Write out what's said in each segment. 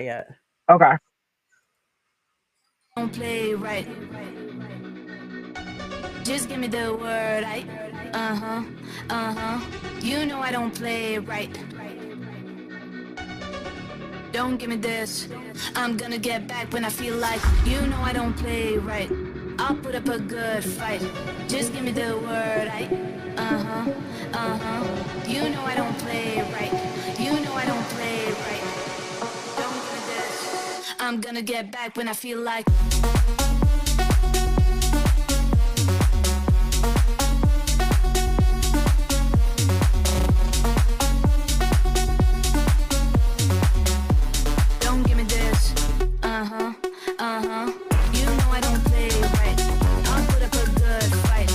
yet. Okay. Don't play right. Just give me the word. You know I don't play right. Don't give me this. I'm gonna get back when I feel like. You know I don't play right. I'll put up a good fight. Just give me the word. You know I don't play right. You know I don't play right. Don't give me this. I'm gonna get back when I feel like. Don't give me this. You know I don't play right. I'll put up a good fight.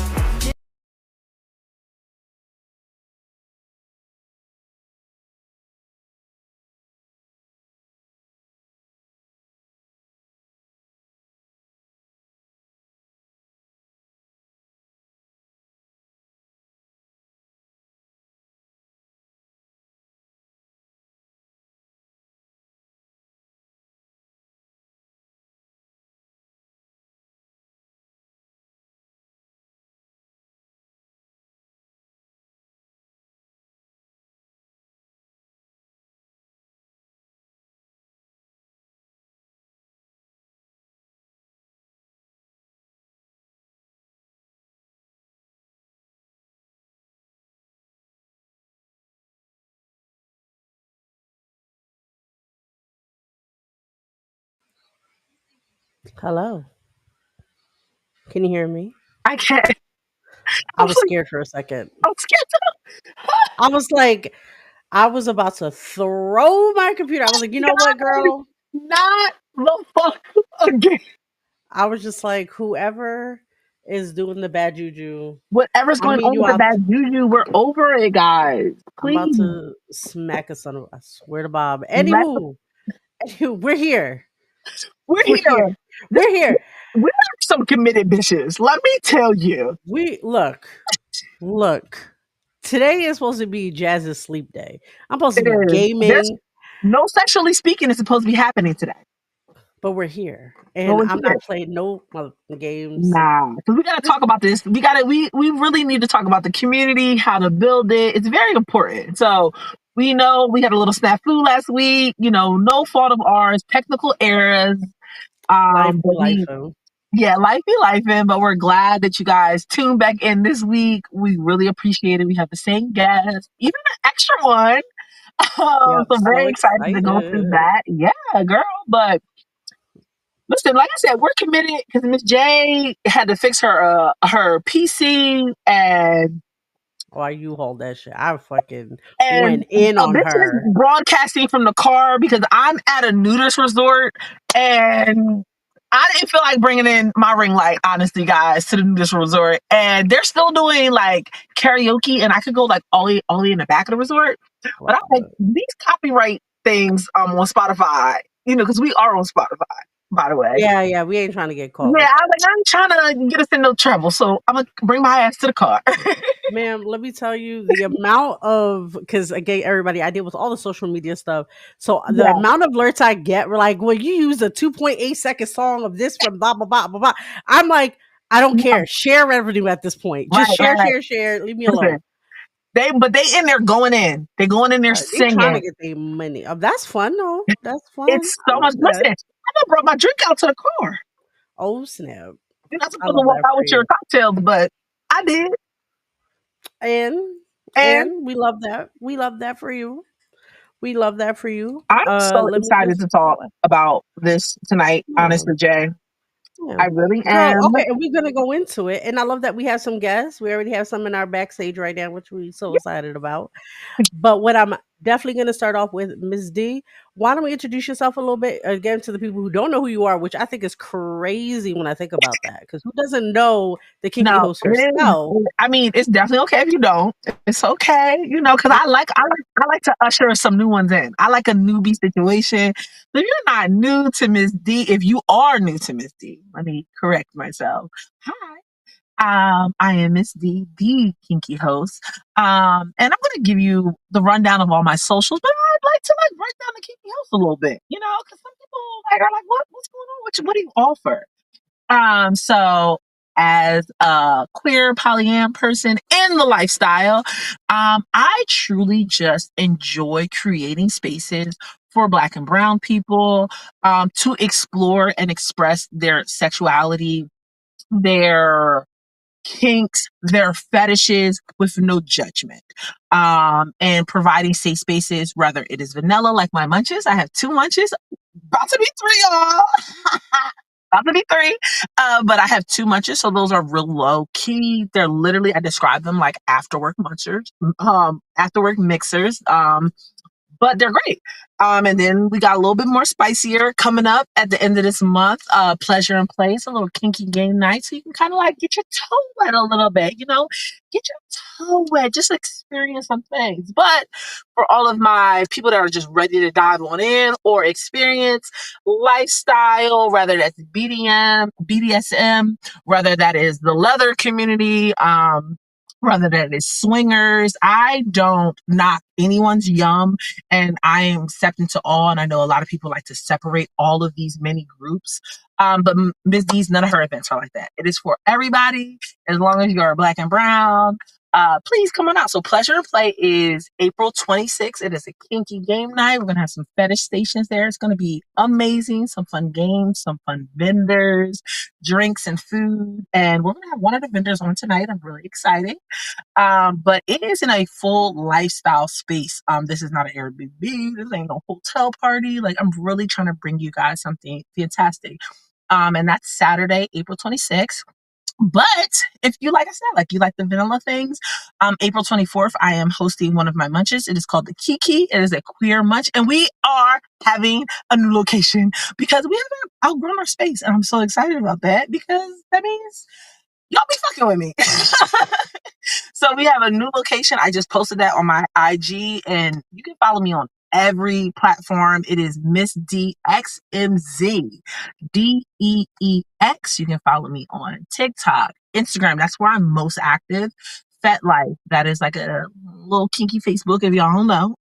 Hello. Can you hear me? I can't. I I'm was like, scared for a second. I'm scared I was like, I was about to throw my computer. I was like, you know what, to girl? not the fuck again. I was just like, whoever is doing the bad juju, Whatever's I'm going mean on you with the out. bad juju, we're over it, guys. I'm about Please to smack a son of. I swear to Bob. let Anywho, we're here. we're We're here. here. This We're here. we're some committed bitches. Let me tell you. We look. Today is supposed to be Jazz's sleep day. I'm supposed to It be is. There's gaming, no sexually speaking is supposed to be happening today. but we're here, But and we're I'm here. not playing no motherfucking games. Nah. So we gotta This talk about this. We really need to talk about the community, how to build it. It's very important. So we know we had a little snafu last week, no fault of ours, technical errors. life be But life, though. yeah, life be life in, but we're glad that you guys tuned back in this week. We really appreciate it. We have the same guest, even an extra one. Yep, So so very excited to go through excited. that. Yeah, girl. But listen, like I said, we're committed because Miss J had to fix her PC Why you hold that shit? I fucking and went in a on bitch is her. broadcasting from the car because I'm at a nudist resort and I didn't feel like bringing in my ring light, honestly, guys, to the nudist resort. And they're still doing like karaoke, and I could go like all the way in the back of the resort. But I'm Love like, it. these copyright things on Spotify, because we are on Spotify, by the way. Yeah, we ain't trying to get caught Yeah, with I that. was like, I'm trying to get us in no trouble, so I'm gonna bring my ass to the car. Ma'am, let me tell you the amount of because again, everybody, I deal with all the social media stuff. So the Yeah, amount of alerts I get, we're like, well, you use a 2.8-second song of this from blah blah blah blah blah. I'm like, I don't yeah, care. Share revenue at this point. right, Just share, right, right. share, share. Leave me alone. Listen, they in there going in. They going in there They trying to singing. get their money. That's fun though. That's fun. It's I so much. love Listen, that. I done brought my drink out to the car. Oh snap! You're not I supposed to love walk that out for with your you. cocktails, but I did. And And and we love that. We love that for you. We love that for you. I'm so Let me excited just to talk about this tonight, yeah. honestly, Jay. Yeah. I really Girl, am. okay, and we're gonna go into it. And I love that we have some guests. We already have some in our backstage right now, which we're so excited about. But what I'm definitely gonna start off with, Ms. D, why don't we introduce yourself a little bit again to the people who don't know who you are, which I think is crazy when I think about that. Because who doesn't know the kinky No, host it herself? is. I mean, it's definitely okay if you don't. It's okay, because I I like to usher some new ones in. I like a newbie situation. So if you're not new to Miss D, if you are new to Miss D, let me correct myself. Hi, I am Miss D, the kinky host. And I'm going to give you the rundown of all my socials, but I'd like to like break down the kinky host a little bit, you know, because some people like are like, what's going on? What do you offer? So as a queer polyam person in the lifestyle, I truly just enjoy creating spaces for Black and Brown people to explore and express their sexuality, their kinks, their fetishes with no judgment. And providing safe spaces, whether it is vanilla like my munches. I have two munches, about to be three, y'all. About to be three. But I have two munches, so those are real low key. They're literally, I describe them like after work munchers, after work mixers. But they're great. And then we got a little bit more spicier coming up at the end of this month. Pleasure and Play. It's a little kinky game night, so you can kind of like get your toe wet a little bit, you know, get your toe wet, just experience some things. But for all of my people that are just ready to dive on in or experience lifestyle, whether that's BDSM, whether that is the leather community, whether that is swingers, I don't knock anyone's yum, and I am accepting to all. And I know a lot of people like to separate all of these many groups. But Ms. D's, none of her events are like that. It is for everybody, as long as you're Black and Brown. Please come on out. So Pleasure and Play is April 26th. It is a kinky game night. We're going to have some fetish stations there. It's going to be amazing. Some fun games, some fun vendors, drinks and food. And we're going to have one of the vendors on tonight. I'm really excited. But it is in a full lifestyle space. This is not an Airbnb. This ain't no hotel party. Like, I'm really trying to bring you guys something fantastic. And that's Saturday, April 26th. But if you, like I said, like you like the vanilla things, April 24th, I am hosting one of my munches. It is called the Kiki. It is a queer munch, and we are having a new location because we haven't outgrown our space. And I'm so excited about that because that means y'all be fucking with me. So we have a new location. I just posted that on my IG, and you can follow me on every platform. It is Miss DXMZ. DEEX. You can follow me on TikTok, Instagram. That's where I'm most active. Fet Life. That is like a little kinky Facebook if y'all don't know.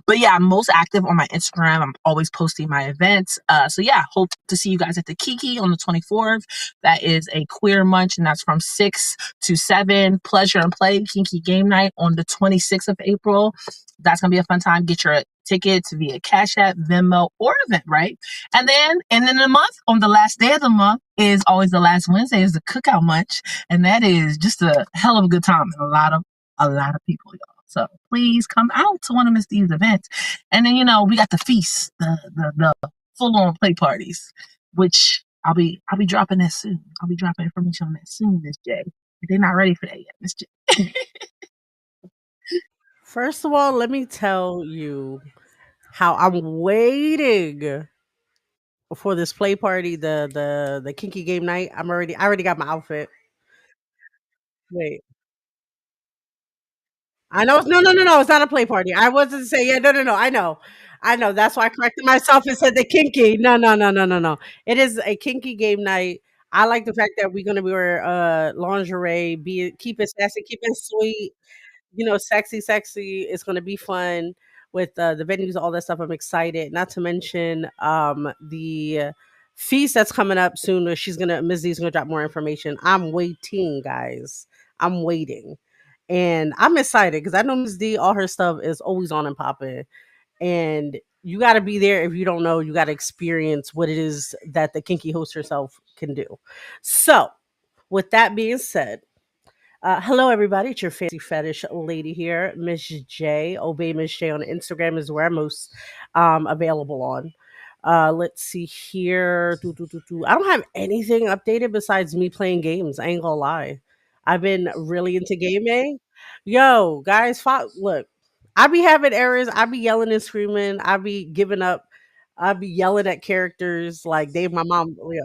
But yeah, I'm most active on my Instagram. I'm always posting my events. So yeah, hope to see you guys at the Kiki on the 24th. That is a queer munch, and that's from 6 to 7. Pleasure and Play Kinky Game Night on the 26th of April. That's gonna be a fun time. Get your tickets via Cash App, Venmo, or Eventbrite. And then the month, on the last day of the month, is always the last Wednesday, is the cookout munch. And that is just a hell of a good time. And a lot of people, y'all. So please come out to one of Miss D's events. And then, you know, we got the feast, the full on play parties, which I'll be dropping that soon. I'll be dropping information on that soon, Miss J. They're not ready for that yet, Miss J. First of all, let me tell you how I'm waiting for this play party, the kinky game night. I already got my outfit. Wait. I know. No, no, no, no. It's not a play party. I wasn't saying. Yeah, no, no, no. I know. I know. That's why I corrected myself and said the kinky. No, no, no, no, no, no. It is a kinky game night. I like the fact that we're gonna wear lingerie, keep it sassy, keep it sweet, you know, sexy, sexy. It's gonna be fun with the venues, all that stuff. I'm excited. Not to mention the feast that's coming up soon. Where Ms. D's gonna drop more information. I'm waiting, guys. I'm waiting. And I'm excited because I know Ms. D, all her stuff is always on and popping. And you got to be there. If you don't know, you got to experience what it is that the kinky host herself can do. So, with that being said, hello, everybody. It's your fancy fetish lady here, Miss J. Obey Miss J on Instagram is where I'm most available on. Let's see here. I don't have anything updated besides me playing games. I ain't gonna lie. I've been really into gaming. Yo, guys, look, I be having errors. I be yelling and screaming. I be giving up. I be yelling at characters like they my mom. Yo,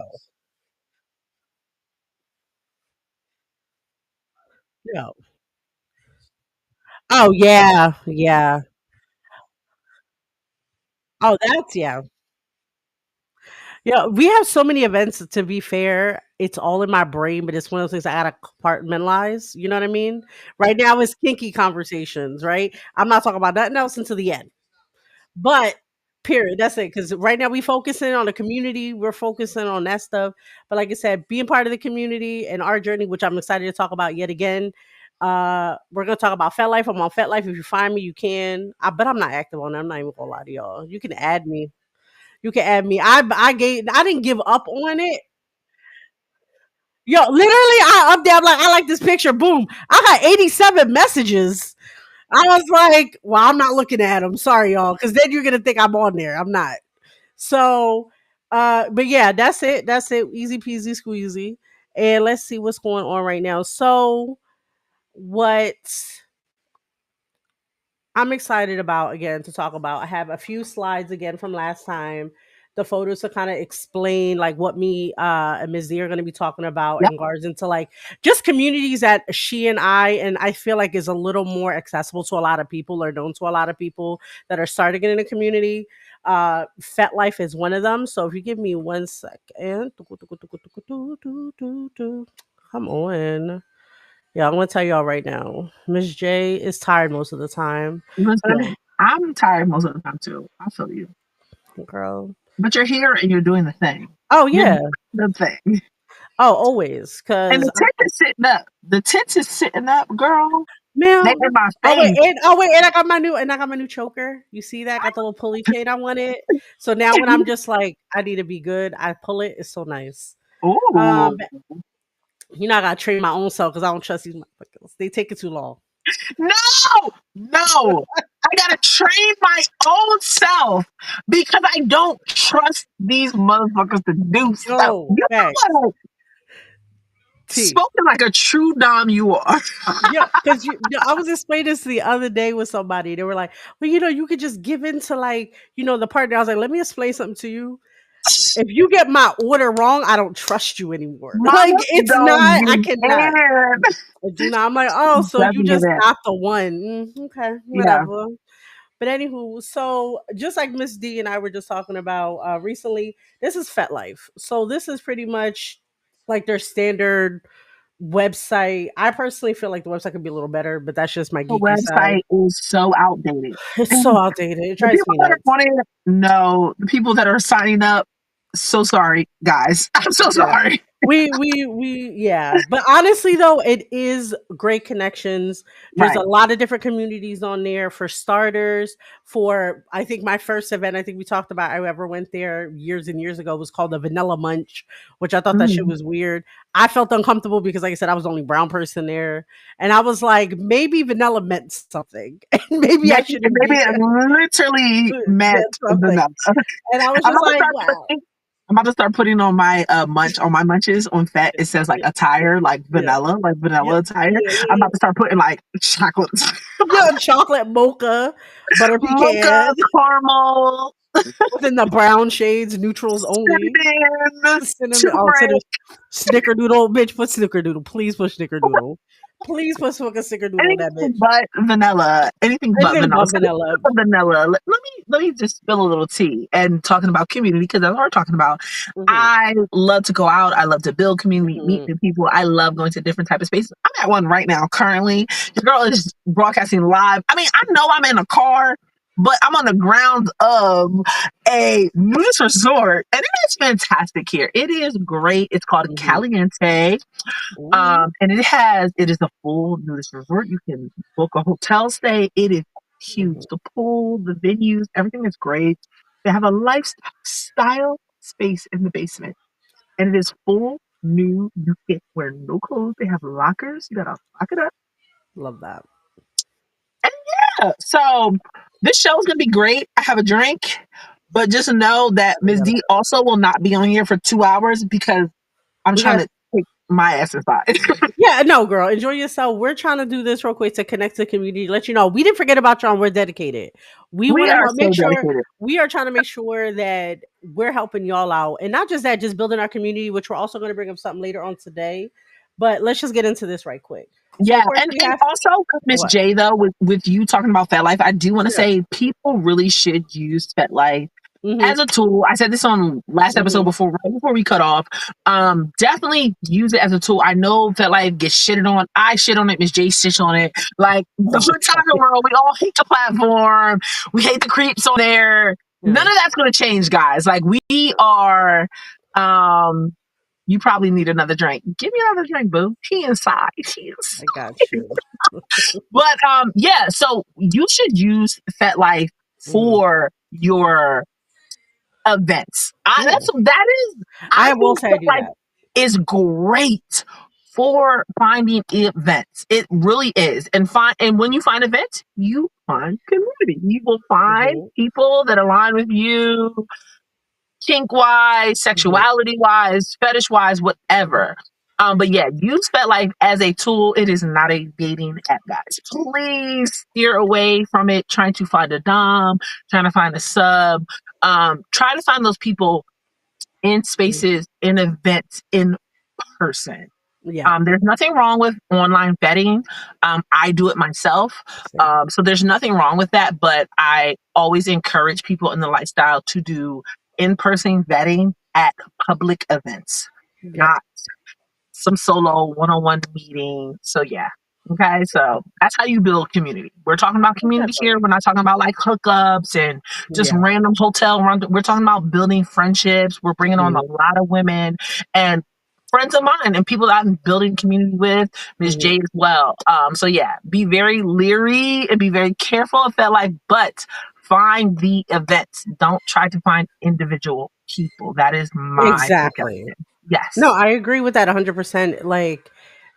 yo. Oh yeah, yeah. Oh, that's yeah. Yeah, we have so many events to be fair. it's all in my brain, but it's one of those things I gotta compartmentalize. You know what I mean? Right now it's kinky conversations, right? I'm not talking about nothing else until the end. But period. That's it. Because right now we focusing on the community. We're focusing on that stuff. But like I said, being part of the community and our journey, which I'm excited to talk about yet again. We're gonna talk about FetLife. I'm on FetLife. If you find me, you can. But I'm not active on it. I'm not even gonna lie to y'all. You can add me. You can add me. I didn't give up on it. Yo, literally, I up there. I'm like, I like this picture. Boom. I got 87 messages. I was like, well, I'm not looking at them. Sorry, y'all, because then you're gonna think I'm on there. I'm not. So, but yeah, that's it. That's it. Easy peasy squeezy. And let's see what's going on right now. So, what I'm excited about again to talk about. I have a few slides again from last time. The photos to kind of explain like what me and Ms. Z are going to be talking about Yep. in regards into like just communities that she and I feel like is a little more accessible to a lot of people or known to a lot of people that are starting in a community. Fet Life is one of them. So if you give me 1 second, come on. Yeah, I'm gonna tell y'all right now. Miss J is tired most of the time. But Listen, I'm tired most of the time too. I feel you. girl. But you're here and you're doing the thing. Oh You're yeah. doing the thing. Oh, always. And Cause the tent is sitting up. The tent is sitting up, girl. They ma'am. in my Oh wait, face. and I got my new choker. You see that? I got the little pulley chain I wanted. So now when I'm just like, I need to be good, I pull it. It's so nice. Ooh. But, you know, I gotta train my own self because I don't trust these motherfuckers. They take it too long. No, no. I gotta train my own self because I don't trust these motherfuckers to do stuff. Yo, You facts. know what? T. Spoken like a true dom you are. Yeah, because I was explaining this the other day with somebody. They were like, "Well, you know, you could just give in to like, you know, the partner." I was like, "Let me explain something to you. If you get my order wrong, I don't trust you anymore. Like, Mama, it's don't not. I give cannot. in. I do not. I'm like, oh, so you Doesn't give just in. not the one. Okay, Yeah. whatever." But anywho, so just like Miss D and I were just talking about recently, this is FetLife. So this is pretty much like their standard website. I personally feel like the website could be a little better, but that's just my The geeky side. website is so outdated. It's so And outdated. It the drives people me that are nuts. on it, no. The people that are signing up, so sorry, guys. I'm so Yeah. sorry. Yeah. But honestly though, it is great connections. There's Right. a lot of different communities on there for starters. For I think my first event, I think we talked about I ever went there years and years ago was called the Vanilla Munch, which I thought that shit Mm. was weird. I felt uncomfortable because like I said, I was the only brown person there. And I was like, maybe vanilla meant something. And maybe I shouldn't Maybe be it literally meant meant something. vanilla. And I was I'm just about to like, start wow. putting I'm about to start putting on my munches on Fat. It says like Yeah, attire, yeah, like yeah, vanilla attire. yeah, I'm yeah. about to start putting like chocolate, Yeah, chocolate mocha, butter mocha, pecan, caramel, within the brown shades, neutrals only. cinnamon, Cinnamon, oh, turmeric, snickerdoodle, bitch, put snickerdoodle. Please put snickerdoodle. Please put fucking snickerdoodle on that anything bitch. but vanilla. Anything but Anything vanilla. but So vanilla. vanilla. Let me just spill a little tea and talking about community because that's what we're talking about. Hmm. I love to go out. I love to build community, meet Hmm. new people. I love going to different type of spaces. I'm at one right now currently. The girl is broadcasting live. I mean, I know I'm in a car, but I'm on the grounds of a nudist resort, and it is fantastic here. It is great. It's called Hmm. Caliente. Ooh. And it is a full nudist resort. You can book a hotel stay. It is huge. Hmm. The pool, the venues, everything is great. They have a lifestyle space in the basement, and it is full new. You can't wear no clothes. They have lockers. You gotta lock it up. Love that. And yeah, so this show is gonna be great. I have a drink, but just know that We Ms. gotta D also will not be on here for 2 hours because I'm we trying gotta to take my ass inside. Yeah, no, girl, enjoy yourself. We're trying to do this real quick to connect to the community, let you know we didn't forget about y'all. We're dedicated. We We want are to so make sure dedicated. we are trying to make sure that we're helping y'all out, and not just that, just building our community, which we're also going to bring up something later on today. But let's just get into this right quick. So, Yeah, of course, we and have also Miss what? J though, with you talking about FetLife, I do want to Yeah. say people really should use FetLife Mhm. as a tool. I said this on last episode Mhm. before, right before we cut off. Definitely use it as a tool. I know that like gets shitted on. I shit on it. Miss J shits on it. Like the entire world, we all hate the platform. We hate the creeps on there. None Right. of that's gonna change, guys. Like we are. Um, you probably need another drink. Give me another drink, boo. He inside. He I inside. got you. But yeah. So you should use FetLife Mhm. for your events. Yeah. I I will think say I that do like that. is great for finding events. It really is. And when you find events, you find community. You will find Mhm. people that align with you, kink wise, Mhm. sexuality wise, fetish wise, whatever. But yeah, use FetLife as a tool. It is not a dating app, guys. Please steer away from it. Trying to find a dom, trying to find a sub. Try to find those people in Mhm. spaces, in events, in person. Yeah. There's nothing wrong with online vetting. I do it myself. Same. So there's nothing wrong with that, but I always encourage people in the lifestyle to do in person vetting at public events, Yep. not some solo one-on-one meeting. So yeah. Okay, so that's how you build community. We're talking about community here. Definitely. We're not talking about like hookups and just Yeah. random hotel run. We're talking about building friendships. We're bringing on a Mhm. lot of women and friends of mine and people that I'm building community with. Miss J Mhm. as well. So yeah, be very leery and be very careful of that life, but find the events. Don't try to find individual people. That is my Exactly. suggestion. No, Yes. I agree with that 100%. Like,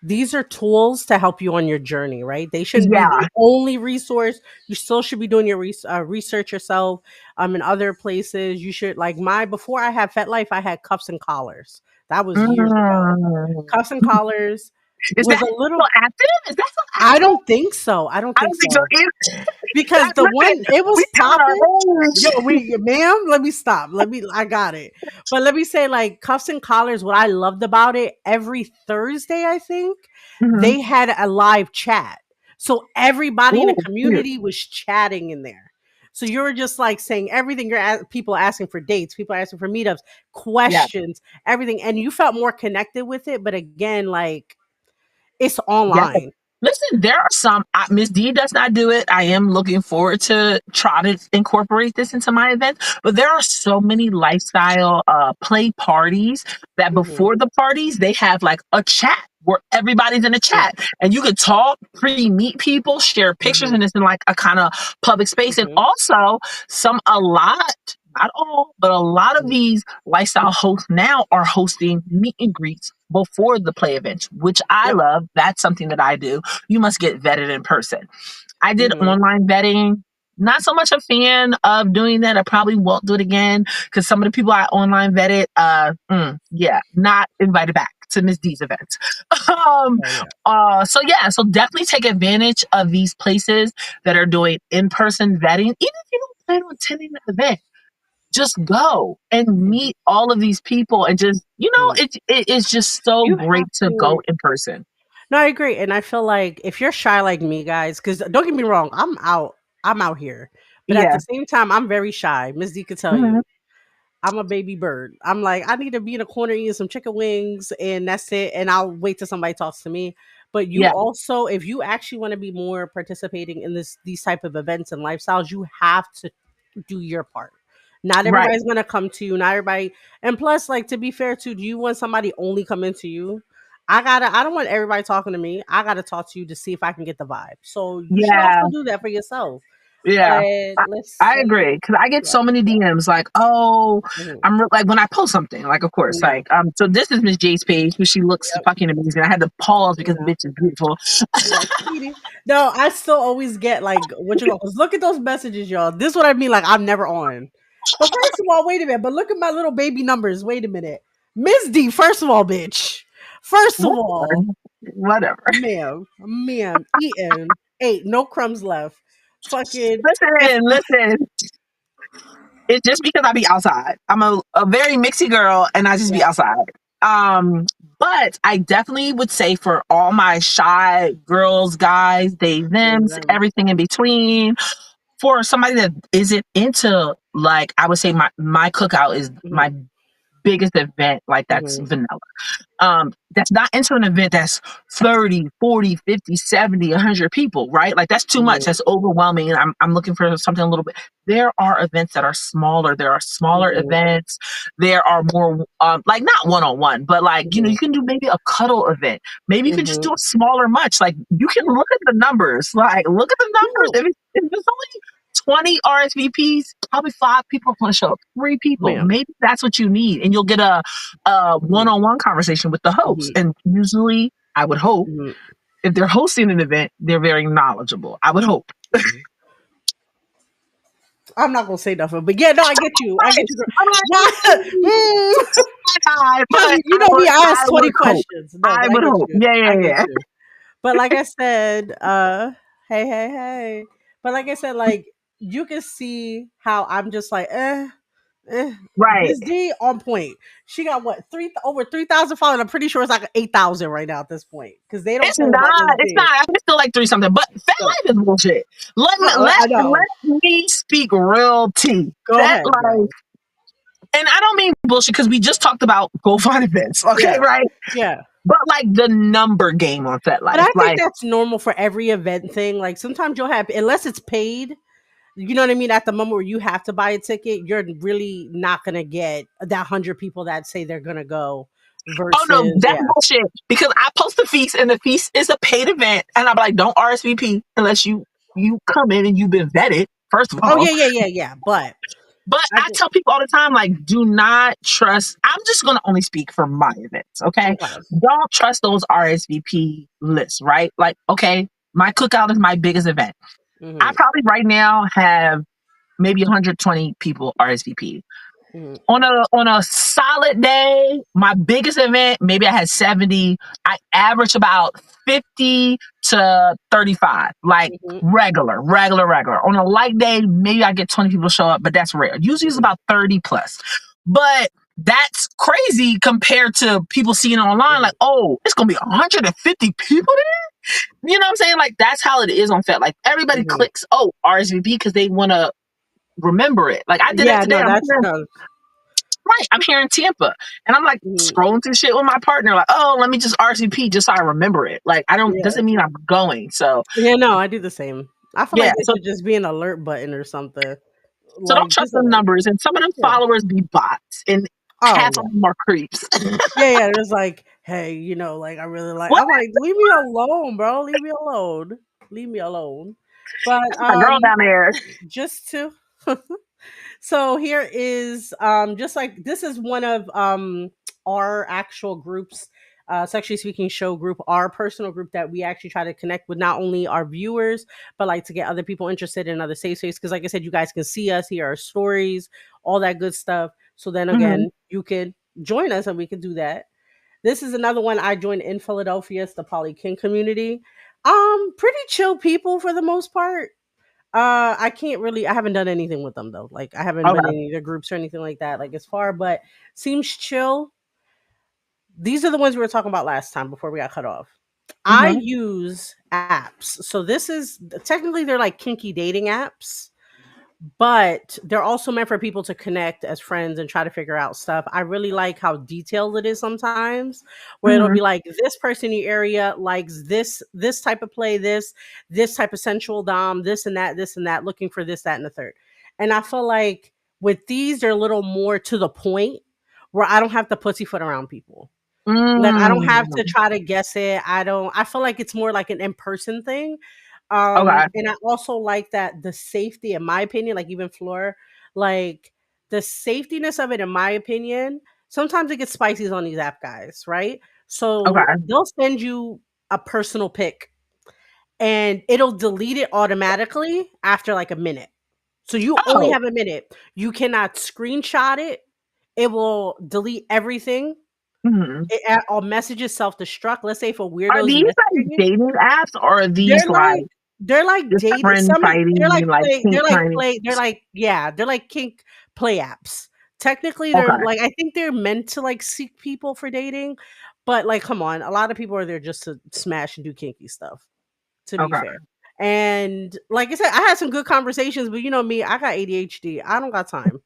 these are tools to help you on your journey, right? They shouldn't be Yeah. the only resource. You still should be doing your research yourself. In other places, you should like my before I had FetLife, I had cuffs and collars. That was years ago. Mm. Cuffs and collars Is that was a still little. active? Is that still I active? don't think so. I don't I think don't think so so either. because God, the one listen, it was we telling our popping. Yo, age. ma'am, let me stop. I got it. But let me say, like, cuffs and collars, what I loved about it, every Thursday, I think, Mhm. they had a live chat. So everybody in the Ooh, cute. community was chatting in there. So you're just like saying everything. People asking for dates, people asking for meetups, Yeah. questions, everything. And you felt more connected with it. But again, like, it's Yeah. online. Listen, there are some. Miss D does not do it. I am looking forward to try to incorporate this into my event. But there are so many lifestyle play parties that Mhm. before the parties they have like a chat where everybody's in a Yeah. chat and you could talk, pre-meet people, share pictures, Mhm. and it's in like a kind of public space. And Mhm. also a lot. Not all, but a lot of Mhm. these lifestyle hosts now are hosting meet and greets before the play events, which I Yep. love. That's something that I do. You must get vetted in person. I did Mhm. online vetting. Not so much a fan of doing that. I probably won't do it again because some of the people I online vetted, yeah, not invited back to Miss D's events. um, Oh yeah. so yeah, so definitely take advantage of these places that are doing in-person vetting. Even if you don't plan on attending the event, just go and Mhm. meet all of these people and just, Mhm. it is just so You great have to go to. in person. No, I agree, and I feel like if you're shy like me, guys, because don't get me wrong, I'm out. I'm out here, but at Yeah. the same time, I'm very shy. Miss D could tell Mhm. you. I'm a baby bird. I'm like, I need to be in a corner eating some chicken wings and that's it. And I'll wait till somebody talks to me. But you Yeah. also, if you actually want to be more participating in these type of events and lifestyles, you have to do your part. Not Right. everybody's gonna come to you. Not everybody, and plus, like to be fair too, do you want somebody only coming to you? I don't want everybody talking to me. I gotta talk to you to see if I can get the vibe. So you should Yeah. also do that for yourself. Yeah. But I, let's I agree because I get yeah. so many DMs like, oh, Mhm. like when I post something, like of course, Yeah. like so this is Miss J's page, who she looks Yep. fucking amazing. I had to pause because the Yeah. bitch is beautiful. Yeah, sweetie. No, I still always get like what you call. Cause look at those messages, y'all. This is what I mean. Like I'm never on. But first of all, wait a minute. But look at my little baby numbers. Wait a minute, Miss D. First of all, bitch. First of all, Whatever. Whatever. ma'am, eating 8, no crumbs left. Fucking if Listen. It's just because I be outside. I'm a very mixy girl and I just be yeah, outside. Um, but I definitely would say for all my shy girls, guys, they, they them, them. everything in between, for somebody that isn't into like I would say my cookout is Mhm, my biggest event, like that's mhm, vanilla. That's not into an event that's 30, 40, 50, 70, 100 people, right? Like that's too much. mhm, That's overwhelming. And I'm looking for something a little bit. There are events that are smaller. There are smaller mhm, events. There are more, like not one on one, but like, mhm, you can do maybe a cuddle event. Maybe you can just mhm. do a smaller much. Like you can look at the numbers. Like look at the numbers. Yeah, If it's only 20 RSVPs, probably 5 people are going to show up, 3 people. yeah. Maybe that's what you need. And you'll get a Mhm, one-on-one conversation with the host. mhm, And usually, I would hope, mhm, if they're hosting an event, they're very knowledgeable. I would hope. mhm. I'm not gonna say nothing, but yeah, no, I get you. I Right. get you. I'm like, Because but you know me, I I ask 20 would hope. questions. No, I but I would get hope. you. Yeah, I yeah, get yeah. you. But like I said, hey, hey, hey. But like I said, like you can see how I'm just like, eh. Right. This D on point. She got what over 3,000 followers. I'm pretty sure it's like 8,000 right now at this point because they don't It's play about not. this It's D. not. I think it's still like 3 something. But Fat So, Life is bullshit. Let me no, I know. let me speak real tea. Go Fat ahead, Life, girl. and I don't mean bullshit because we just talked about go find events. Okay, Yeah, right? yeah. But like the number game on Fat But I Life, think like, that's normal for every event thing. Like sometimes you'll have, unless it's paid, you know what I mean? At the moment where you have to buy a ticket, you're really not gonna get that 100 people that say they're gonna go oh no, versus that's yeah. bullshit. Because I post the feast and the feast is a paid event, and I'm like, don't RSVP unless you come in and you've been vetted, first of Oh all. yeah, yeah, yeah, yeah. But But I I think tell people all the time, like, do not trust. I'm just gonna only speak for my events, okay? okay. Don't trust those RSVP lists, right? Like, okay, my cookout is my biggest event. I Hmm. probably right now have maybe 120 people RSVP. Hmm. On a solid day, my biggest event, maybe I had 70. I average about 50 to 35, like Hmm. regular. On a light day, maybe I get 20 people show up, but that's rare. Usually it's Hmm. about 30 plus. But that's crazy compared to people seeing it online, like, oh, it's gonna be 150 people there. You know what I'm saying? Like that's how it is on Fet. Like everybody Hmm. clicks, oh, RSVP because they wanna remember it. Like I did that Yeah, today. no, that's no. Right, I'm here in Tampa, and I'm like Mhm. scrolling through shit with my partner, like, oh, let me just RSVP just so I remember it. Like, I don't Yeah, doesn't mean I'm going. So yeah, no, I do the same. I feel yeah, like there should just be an alert button or something. so don't Like trust just them alert. numbers, and some of them Yeah. followers be bots, and Oh half of yeah. them are creeps. Yeah, yeah. It was like, hey, like I really like. What? I'm like, leave me alone, bro. Leave me alone. Leave me alone. But That's my girl down there. just to so here is just like this is one of our actual groups, sexually speaking show group, our personal group that we actually try to connect with not only our viewers but like to get other people interested in other safe space because like I said, you guys can see us, hear our stories, all that good stuff. So then Hmm. again, you can join us and we can do that. This is another one I joined in Philadelphia. It's the Poly Kink community. Pretty chill people for the most part. I can't really. I haven't done anything with them though. Like I haven't been in Okay. any of their groups or anything like that. Like as far, but seems chill. These are the ones we were talking about last time before we got cut off. I Hmm. use apps. So this is technically they're like kinky dating apps, but they're also meant for people to connect as friends and try to figure out stuff. I really like how detailed it is sometimes, where it'll Hmm. be like this person in your area likes this type of play, this type of sensual dom, this and that, looking for this, that, and the third. And I feel like with these, they're a little more to the point, where I don't have to pussyfoot around people. Like I don't have to Mm. try to guess it. I feel like it's more like an in-person thing. Okay. And I also like that the safety, in my opinion, like even Floor, like the safetiness of it, in my opinion, sometimes it gets spicy on these app guys, right? So Okay. they'll send you a personal pic and it'll delete it automatically after like a minute. So you only Oh. have a minute. You cannot screenshot it. It will delete everything. Hmm. All messages self-destruct. Let's say if a Are weirdo's these like messaging you, dating apps or are these they're like like they're like just date friend some they're fighting, like like play pink tiny? they're like yeah, they're like kink play apps. Technically they're Okay. like I think they're meant to like seek people for dating, but like come on, a lot of people are there just to smash and do kinky stuff, to be Okay. fair. And like I said, I had some good conversations, but you know me, I got ADHD. I don't got time.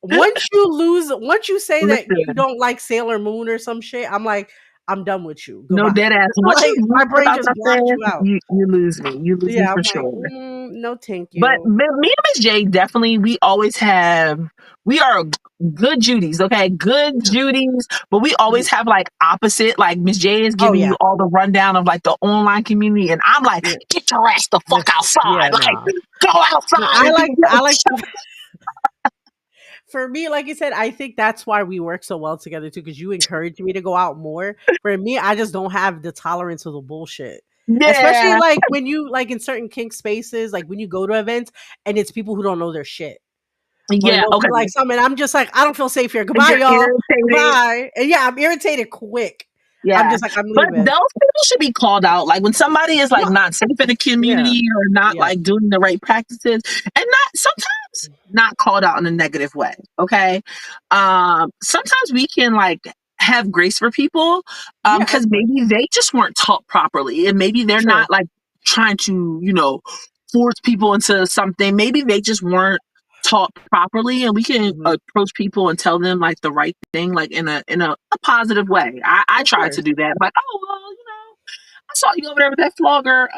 Once you say that you Listen, don't like Sailor Moon or some shit, I'm like, I'm done with you. no Goodbye. dead ass. Once Like you lose my me brain about just blocked something, you out. you lose me. You lose me Yeah, for I'm like, sure. no, thank But you. me and Miss J definitely, we always have, we are good Judies, okay? Good Judies, but we always have like opposite. Like Miss J is Oh giving you yeah, all the rundown of like the online community, and I'm like, yeah, get your ass the fuck outside. yeah. Like, No, go no. outside and do your I like shit. for me, like you said, I think that's why we work so well together too, because you encourage me to go out more. For me, I just don't have the tolerance of the bullshit. Especially Yeah, like when you like in certain kink spaces, like when you go to events and it's people who don't know their shit. Or yeah, they'll okay. be like something. I'm just like, I don't feel safe here. And Goodbye, you're y'all. irritated. Goodbye. And yeah, I'm irritated quick. I'm Yeah. just like, I'm But leaving. those people should be called out. Like when somebody is No, like not safe in the yeah, community or not yeah, like doing the right practices and not sometimes not called out in a negative way. Okay. Sometimes we can like have grace for people yeah. Of because course, maybe they just weren't taught properly and maybe they're true. not like trying to, force people into something. Maybe they just weren't taught properly and we can Hmm. approach people and tell them like the right thing like in a positive way. I Of try to course. do that, like, oh well, I saw you over there with that flogger,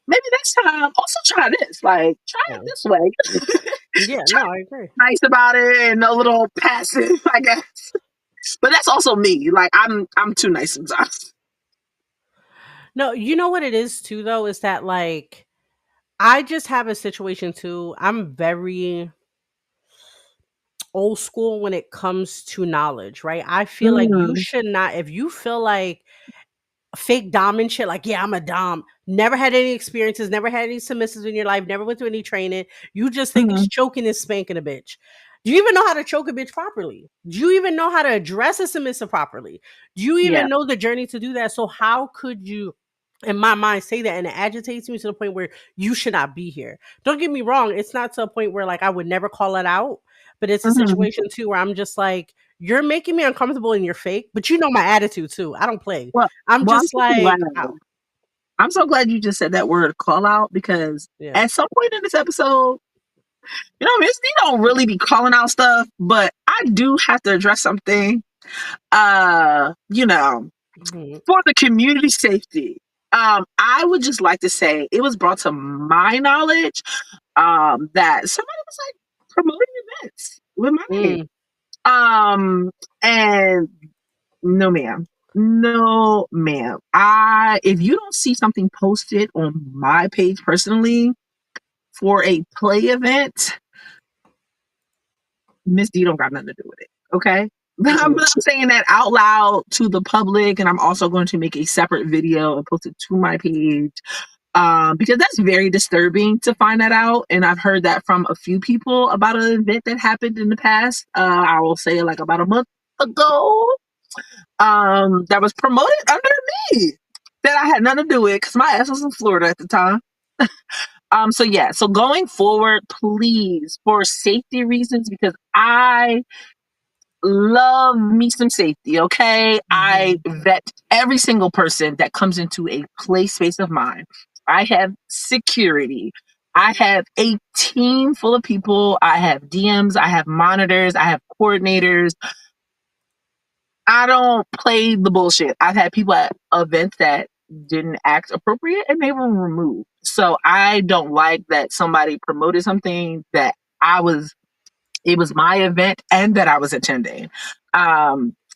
maybe next time also try this, like try it Yeah, this way. yeah. Try No, I agree. nice about it and a little passive, I guess, but that's also me, like I'm too nice sometimes. No, you know what it is too, though, is that like I just have a situation too. I'm very old school when it comes to knowledge, right? I feel like you Mm, should not, if you feel like fake dom and shit, like, yeah, I'm a dom, never had any experiences, never had any submissives in your life, never went through any training, you just think mm, it's choking and spanking a bitch. Do you even know how to choke a bitch properly? Do you even know how to address a submissive properly? Do you yeah. even know the journey to do that? So how could you, in my mind, say that? And it agitates me to the point where you should not be here. Don't get me wrong, it's not to a point where like I would never call it out, but it's a Mhm. situation too where I'm just like, you're making me uncomfortable and you're fake, but you know my attitude too. I don't play. Well, I'm well, I'm just so glad. like, "Ow." I'm so glad you just said that word call out because Yeah. at some point in this episode, Miss D don't really be calling out stuff, but I do have to address something. Uh, you know, Mhm. for the community safety. I would just like to say it was brought to my knowledge that somebody was like promoting events with my name. Mm, And no, ma'am. No, ma'am. If you don't see something posted on my page personally for a play event, Miss D don't got nothing to do with it. Okay. I'm mhm. not saying that out loud to the public, and I'm also going to make a separate video and post it to my page because that's very disturbing to find that out. And I've heard that from a few people about an event that happened in the past. I will say like about a month ago that was promoted under me that I had nothing to do with because my ass was in Florida at the time. So yeah, so going forward, please, for safety reasons, because I love me some safety, okay? I Mhm. vet every single person that comes into a play space of mine. I have security. I have a team full of people. I have DMs. I have monitors. I have coordinators. I don't play the bullshit. I've had people at events that didn't act appropriate and they were removed. So I don't like that somebody promoted something that I was it was my event and that I was attending.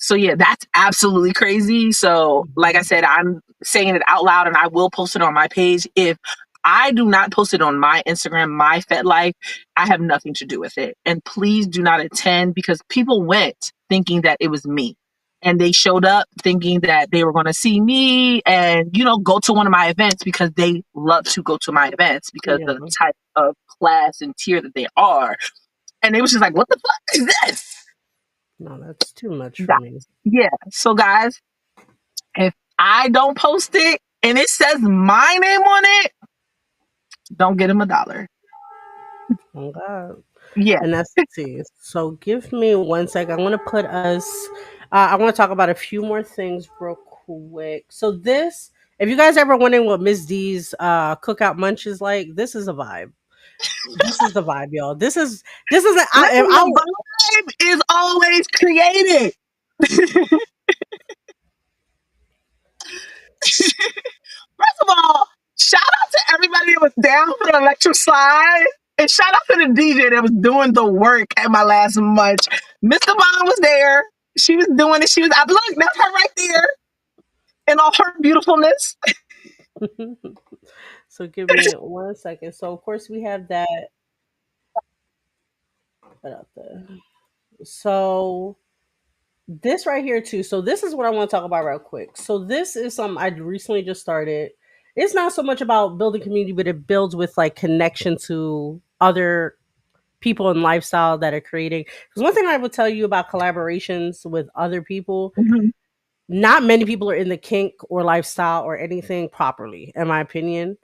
So yeah, that's absolutely crazy. So like I Mhm. said, I'm saying it out loud and I will post it on my page. If I do not post it on my Instagram, my Fed Life, I have nothing to do with it. And please do not attend because people went thinking that it was me. And they showed up thinking that they were going to see me and, go to one of my events because they love to go to my events because Yeah. of the type of class and tier that they are. And they was just like, what the fuck is this? No, that's too much for Yeah. me. Yeah. So guys, if I don't post it and it says my name on it, don't get him $1. Oh God. Yeah. And that's see. So give me one sec. I'm gonna put us. I want to talk about a few more things real quick. So this If you guys ever wondering what Miss D's cookout munch is like, this is a vibe. This is the vibe, y'all. This is Listen, the vibe is always created. First of all, shout out to everybody that was down for the electric slide. And shout out to the DJ that was doing the work at my last munch. Mr. Bond was there. She was doing it. She was, I look, that's her right there in all her beautifulness. So give me 1 second. So of course we have that put out there. So this right here too. So this is what I want to talk about real quick. So this is something I recently just started. It's not so much about building community, but it builds with like connection to other people and lifestyle that are creating. Because one thing I will tell you about collaborations with other people, Mhm, not many people are in the kink or lifestyle or anything properly, in my opinion.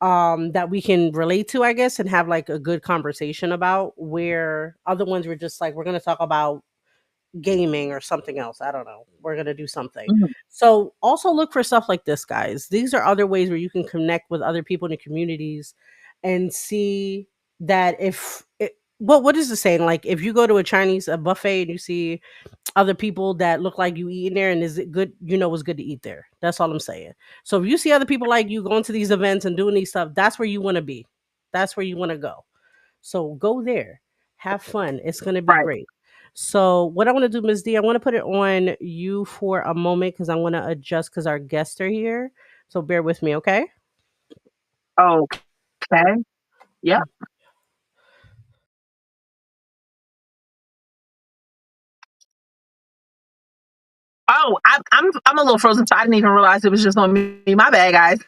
That we can relate to, I guess, and have like a good conversation about, where other ones were just like, we're gonna talk about gaming or something else. I don't know. We're gonna do something. mhm, So also look for stuff like this, guys. These are other ways where you can connect with other people in the communities and see that if it, what is the saying? Like if you go to a buffet and you see other people that look like you eating there and is it good, you know it's good to eat there. That's all I'm saying. So if you see other people like you going to these events and doing these stuff, that's where you want to be. That's where you want to go. So go there. Have fun. It's gonna be right. great. So what I want to do, Ms. D, I want to put it on you for a moment because I want to adjust because our guests are here. So bear with me, okay? Okay. Yep. Oh, I'm a little frozen, so I didn't even realize it was just on me. My bad, guys.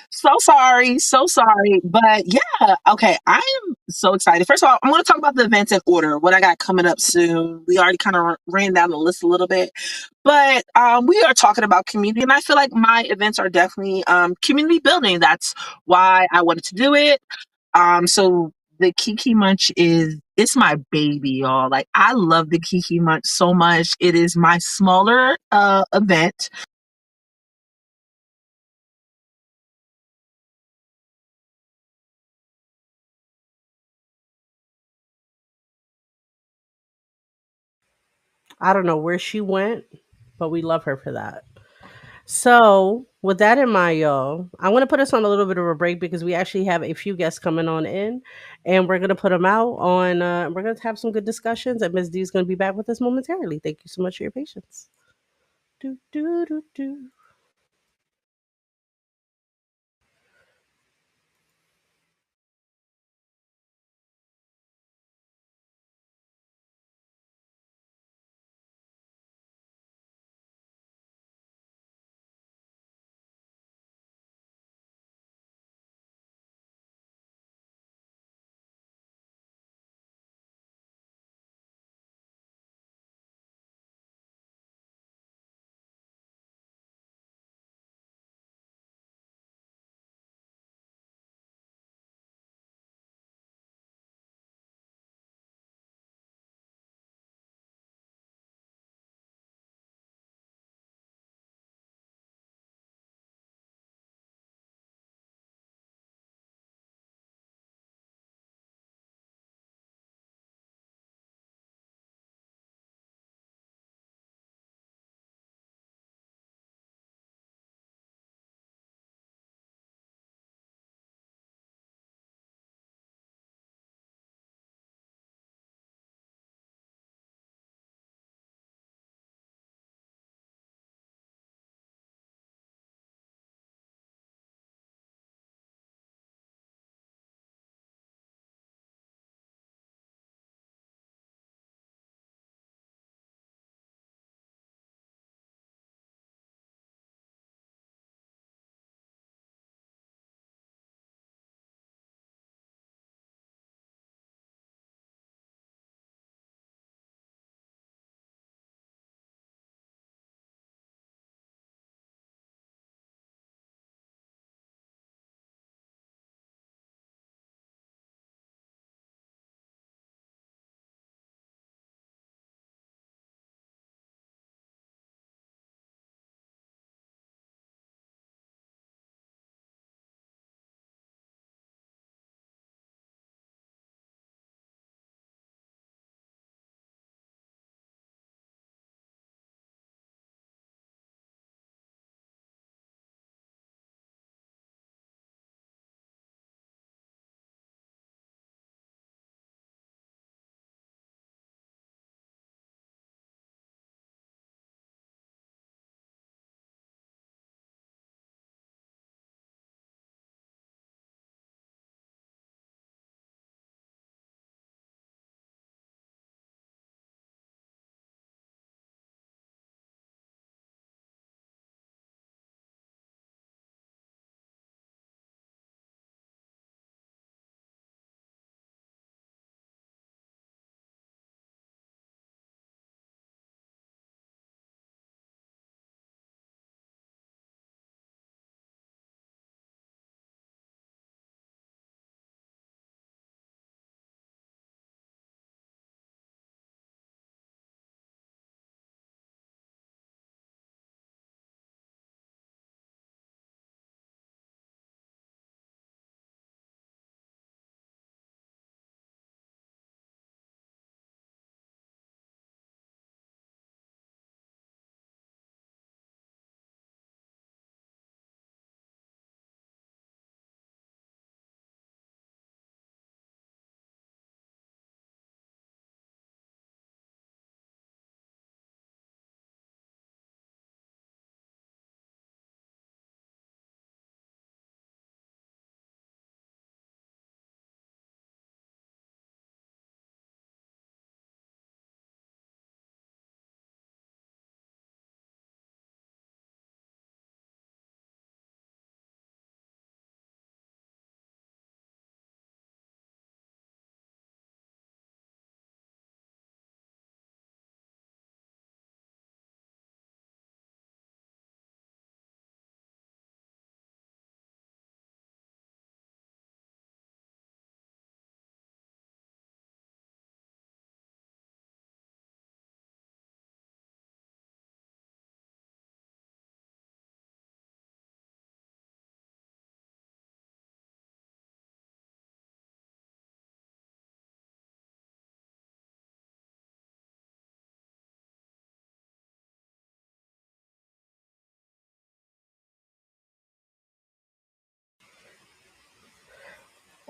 So sorry, so sorry. But yeah, okay. I am so excited. First of all, I'm going to talk about the events in order, what I got coming up soon. We already kind of ran down the list a little bit, but we are talking about community, and I feel like my events are definitely community building. That's why I wanted to do it. So the Kiki Munch is it's my baby, y'all. Like I love the Kiki Munch so much. It is my smaller event. I don't know where she went, but we love her for that. So, with that in mind, y'all, I want to put us on a little bit of a break because we actually have a few guests coming on in, and we're gonna put them out on. We're gonna have some good discussions, and Ms. D is gonna be back with us momentarily. Thank you so much for your patience. Do do do do.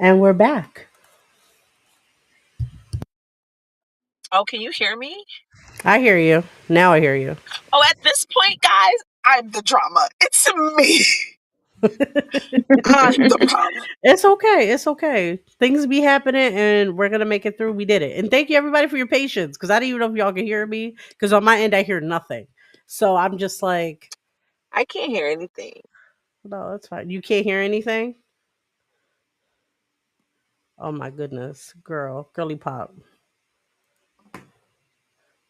And we're back. Oh, can you hear me? I hear you. Now I hear you. Oh, at this point, guys, I'm the drama. It's me. I'm the problem. It's okay. It's okay. Things be happening and we're gonna make it through. We did it. And thank you everybody for your patience. Cause I didn't even know if y'all can hear me. Cause on my end I hear nothing. So I'm just like, I can't hear anything. no, that's fine. You can't hear anything? Oh my goodness. Girly pop.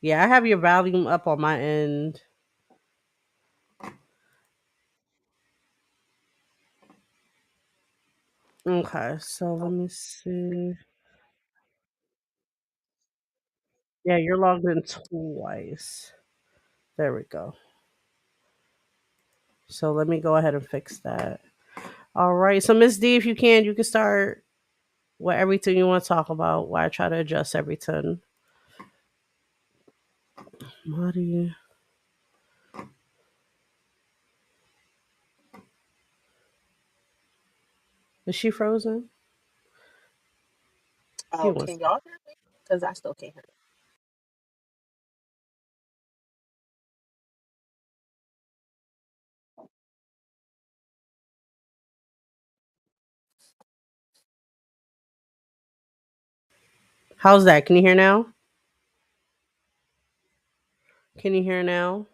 Yeah, I have your volume up on my end. Okay, so let me see. Yeah, you're logged in twice. There we go. So let me go ahead and fix that. All right. So Miss D, if you can start with everything you want to talk about while I try to adjust everything. Marty, is she frozen? Give Oh, me one can second. y'all hear me? Because I still can't hear. How's that? Can you hear now? Can you hear now?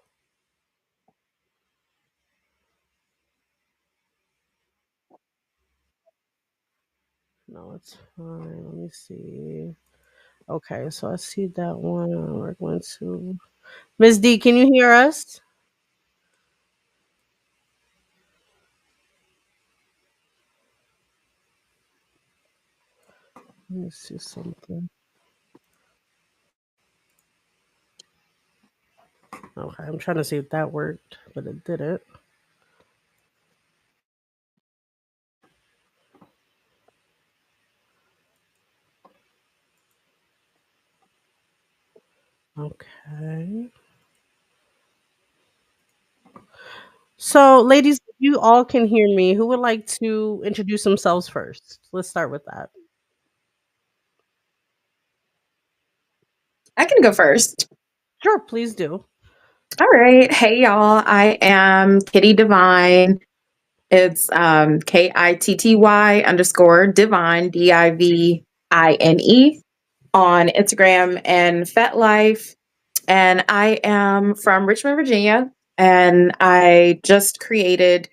No, it's fine. Let me see. Okay, so I see that one. We're going to Miss D. Can you hear us? Let me see something. Okay, I'm trying to see if that worked, but it didn't. Okay. So, ladies, if you all can hear me, who would like to introduce themselves first? Let's start with that. I can go first. Sure, please do. All right. Hey, y'all. I am Kitty Divine. It's KITTY underscore Divine, DIVINE on Instagram and FetLife. And I am from Richmond, Virginia. And I just created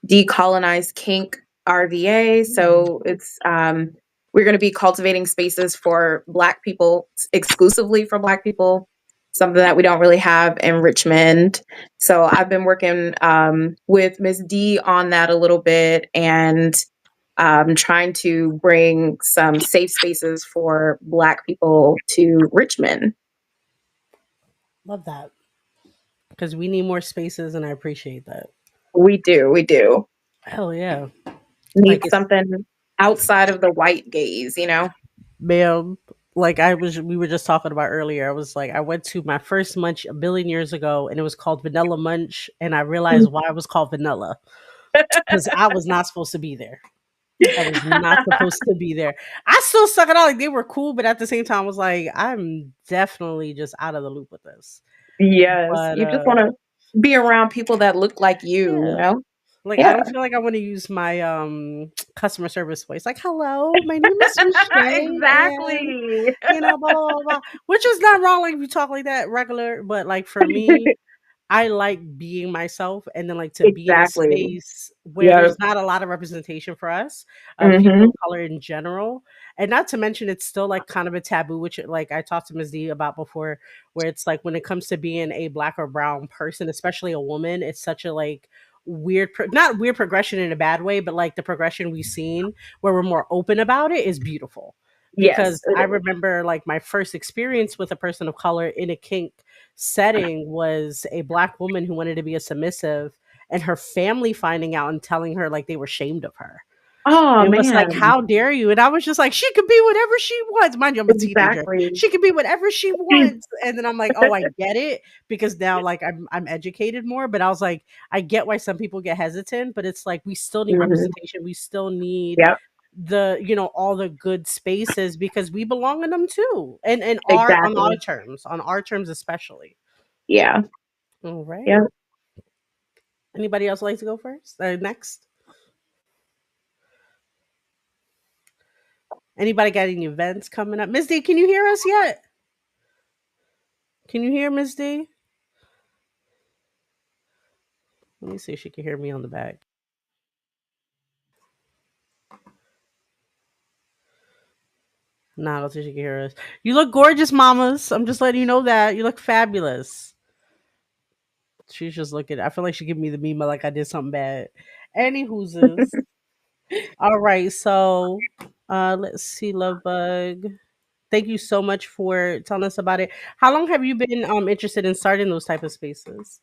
Decolonized Kink RVA. So it's we're going to be cultivating spaces for Black people, exclusively for Black people, something that we don't really have in Richmond. So I've been working with Miss D on that a little bit and trying to bring some safe spaces for Black people to Richmond. Love that because we need more spaces, and I appreciate that. We do, we do. Hell yeah! Like Need it's something outside of the white gaze, you know? ma'am. We were just talking about earlier. I was like, I went to my first munch a billion years ago, and it was called Vanilla Munch, and I realized why it was called Vanilla because I was not supposed to be there. I was not supposed to be there. I still suck it out. Like they were cool, but at the same time, I was like, I'm definitely just out of the loop with this. Yes. But You just want to be around people that look like you yeah, know? like I Yeah. don't feel like I want to use my customer service voice. Like, hello, my name is Michelle, and Exactly. blah blah blah blah. Which is not wrong. Like if you talk like that regular, but like for me, I like being myself and then like to be in a Exactly. space where Yep. there's not a lot of representation for us, people Mhm. of color in general. And not to mention it's still like kind of a taboo, which like I talked to Ms. D about before, where it's like when it comes to being a black or brown person, especially a woman, it's such a like not weird progression in a bad way, but like the progression we've seen where we're more open about it is beautiful. Yes, Because it I is. remember like my first experience with a person of color in a kink setting was a black woman who wanted to be a submissive and her family finding out and telling her like they were ashamed of her. Oh, It was like, man. how dare you? And I was just like, she could be whatever she wants. Mind you, I'm a teenager. Exactly. She could be whatever she wants. And then I'm like, oh, I get it because now like I'm educated more. But I was like, I get why some people get hesitant, but it's like we still need Mhm. representation. We still need Yep. all the good spaces because we belong in them too, and our on Exactly. our terms especially. Yeah. All right. Yeah. Anybody else like to go first? Next. Anybody got any events coming up? Miss D, can you hear us yet? Can you hear Miss D? Let me see if she can hear me on the back. Nah, I don't think she can hear us. You look gorgeous, mamas. I'm just letting you know that. You look fabulous. She's just looking. I feel like she gave me the meme like I did something bad. Any whooses. All right, so let's see, Love Bug. Thank you so much for telling us about it. How long have you been interested in starting those type of spaces?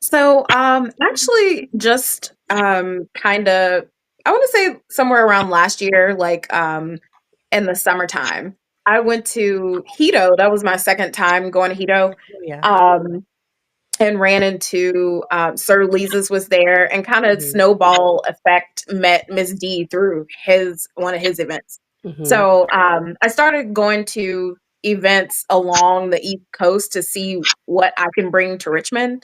So, actually, just kind of, I want to say somewhere around last year, like in the summertime, I went to Hito. That was my second time going to Hito. Oh, yeah. Um, and ran into Sir Lisa's was there, and kind of Mhm. snowball effect met Miss D through his one of his events. Mhm. So I started going to events along the East Coast to see what I can bring to Richmond.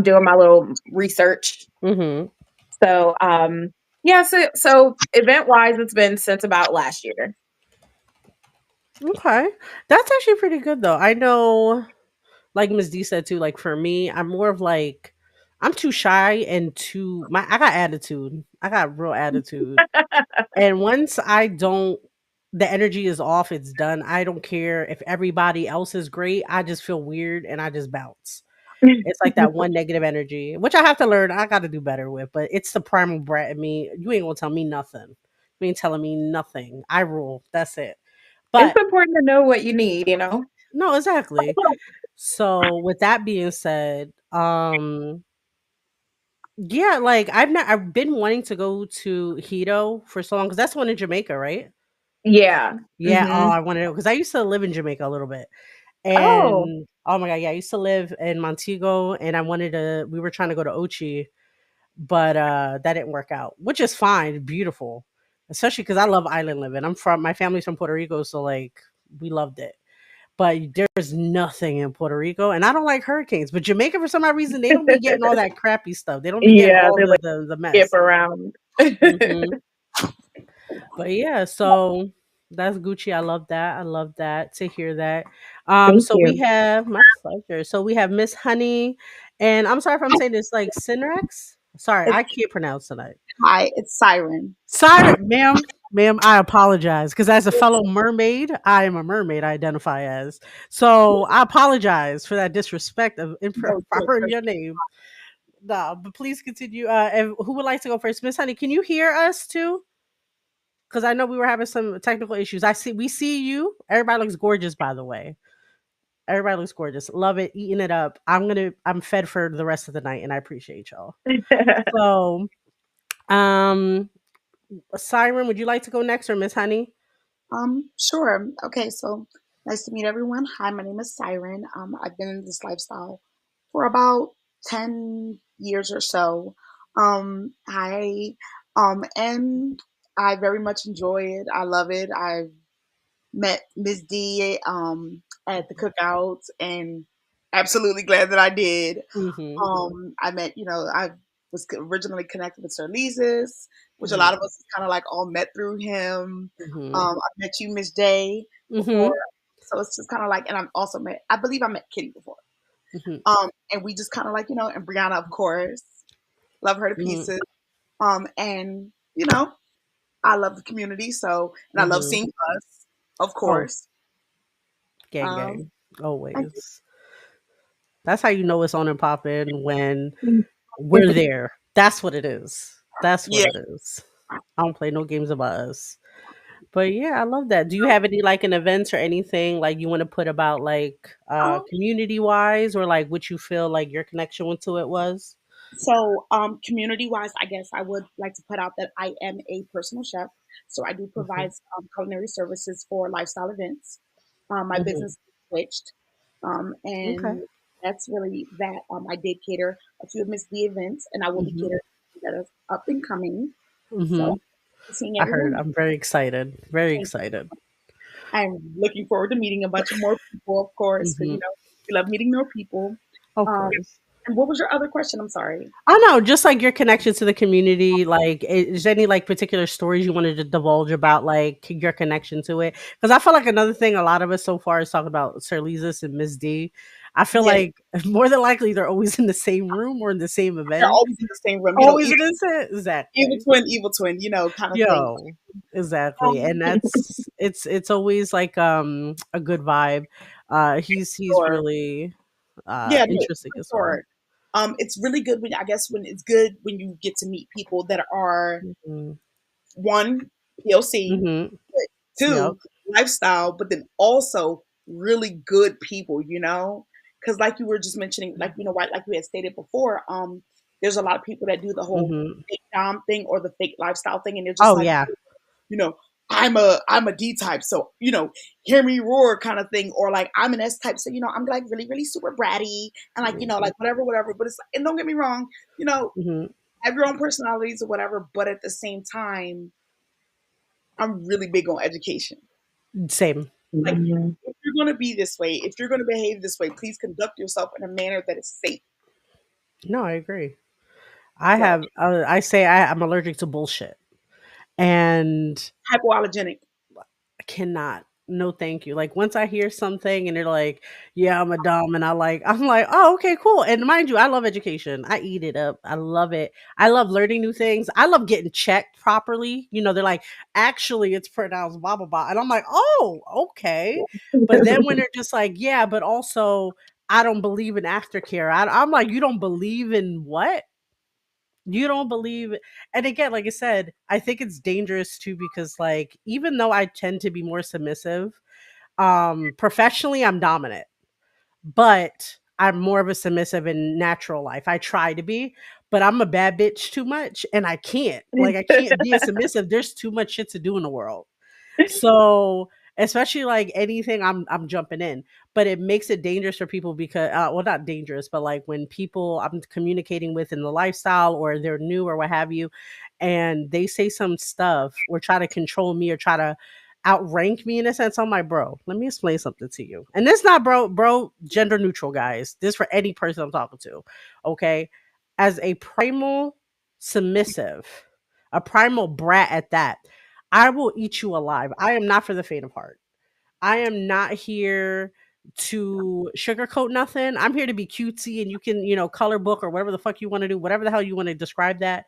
Doing my little research. Mhm. So yeah, so event wise, it's been since about last year. Okay, that's actually pretty good though. I know, like Miss D said too. Like for me, I'm more of like I'm too shy and too my I got attitude. I got real attitude. And once I don't the energy is off, it's done. I don't care if everybody else is great. I just feel weird and I just bounce. It's like that one negative energy, which I have to learn. I got to do better with, but it's the primal brat in me. You ain't gonna tell me nothing. You ain't telling me nothing. I rule. That's it. It's But important to know what you need, you know. no, exactly. So with that being said, yeah, like I've been wanting to go to Hito for so long because that's one in Jamaica, right? Yeah. Yeah. Oh, Hmm. I wanted to because I used to live in Jamaica a little bit. Oh, And oh my god, yeah, I used to live in Montego and I wanted to we were trying to go to Ochi, but that didn't work out, which is fine, beautiful. Especially because I love island living. My family's from Puerto Rico, so like we loved it. But there's nothing in Puerto Rico, and I don't like hurricanes. But Jamaica, for some odd reason, they don't be getting all that crappy stuff. They don't be getting yeah, all they like the skip mess. around. Hmm. But yeah, so that's Gucci. I love that. I love that to hear that. Thank So we you. have my pleasure. So we have Miss Honey, and I'm sorry if I'm saying this like Cinrex. Sorry, It's I can't pronounce tonight. hi, it's Siren. Siren, ma'am, I apologize because as a fellow mermaid, I am a mermaid. I identify as. So I apologize for that disrespect of No, good, improper in good. your name. No, but please continue. And who would like to go first, Miss Honey? Can you hear us too? Because I know we were having some technical issues. We see you. Everybody looks gorgeous, by the way. Everybody looks gorgeous. Love it, eating it up. I'm fed for the rest of the night, and I appreciate y'all. So, um, Siren, would you like to go next, or Miss Honey? Sure. Okay, so nice to meet everyone. Hi, my name is Siren. I've been in this lifestyle for about 10 years or so. I and I very much enjoy it. I love it. I've met Miss D at the cookouts and absolutely glad that I did. Mm-hmm. I met, I was originally connected with Sir Lisa's, which a Mm-hmm. lot of us kind of like all met through him. Mm-hmm. I met you, Miss Day, before, Mm-hmm. so it's just kind of like, and I've also met, I believe I met Kitty before. Mm-hmm. And we just kind of like, and Brianna, of course, love her to Mm-hmm. pieces. And I love the community, so and I love Mm-hmm. seeing us, of Oh, course. gang, Um, gang, thank you. always. That's how you know it's on and popping when we're there. That's what it is. That's what Yeah. it is. I don't play no games about us. But yeah, I love that. Do you have any like an events or anything like you want to put about like Um, community wise or like what you feel like your connection to it was? So, community wise, I guess I would like to put out that I am a personal chef. So, I do Hmm. provide culinary services for lifestyle events. My Hmm. business is switched. Okay. And that's really that. I did cater a few of Miss D events, and I will be Hmm. catering that are up and coming. So, Hmm. seeing I heard. everyone. I'm very excited. Very excited. I'm looking forward to meeting a bunch of more people, of course, because Hmm. we love meeting more people. Of Um, course. and what was your other question? I'm sorry. I know, just like your connection to the community. Like, is there any like particular stories you wanted to divulge about like your connection to it? Because I feel like another thing a lot of us so far is talking about Sir Lisa's and Miss D. I feel Yeah, like more than likely they're always in the same room or in the same they're event. always in the same room. Always in the same, exactly. Evil twin, kind of thing. Yo, exactly. And Um, that's it's always like a good vibe. He's sure. really Yeah, no, interesting for as well. sure. It's really good when I guess when it's good when you get to meet people that are Hmm. one POC, Hmm. but Yep. two lifestyle, but then also really good people. Because like you were just mentioning, like right, like we had stated before, there's a lot of people that do the whole Hmm. fake dom thing or the fake lifestyle thing, and they're just Oh like, yeah. you know, I'm a D type, so hear me roar kind of thing, or like I'm an S type, so I'm like really really super bratty and like like whatever whatever. But it's and don't get me wrong, you know, Hmm. have your own personalities or whatever, but at the same time, I'm really big on education. Same. Like Mhm. if you're going to be this way, if you're going to behave this way, please conduct yourself in a manner that is safe. No, I agree. I So have. I say I'm allergic to bullshit, and hypoallergenic. I cannot. No, thank you. Like once I hear something and they're like, "Yeah, I'm a dumb," and I'm like, "Oh, okay, cool." And mind you, I love education. I eat it up. I love it. I love learning new things. I love getting checked properly. They're like, "Actually, it's pronounced blah blah blah," and I'm like, "Oh, okay." But then when they're just like, "Yeah, but also I don't believe in aftercare," I'm like, "You don't believe in what?" You don't believe. And again, like I said, I think it's dangerous too because like even though I tend to be more submissive, professionally I'm dominant, but I'm more of a submissive in natural life. I try to be, but I'm a bad bitch too much and I can't. Like I can't be a submissive. There's too much shit to do in the world. So, especially like anything, I'm jumping in, but it makes it dangerous for people because, well, not dangerous, but like when people I'm communicating with in the lifestyle or they're new or what have you, and they say some stuff or try to control me or try to outrank me in a sense. I'm like, bro, let me explain something to you. And this not bro, gender neutral, guys. This for any person I'm talking to. Okay. As a primal submissive, a primal brat at that, I will eat you alive. I am not for the faint of heart. I am not here to sugarcoat nothing. I'm here to be cutesy and you can, color book or whatever the fuck you want to do, whatever the hell you want to describe that.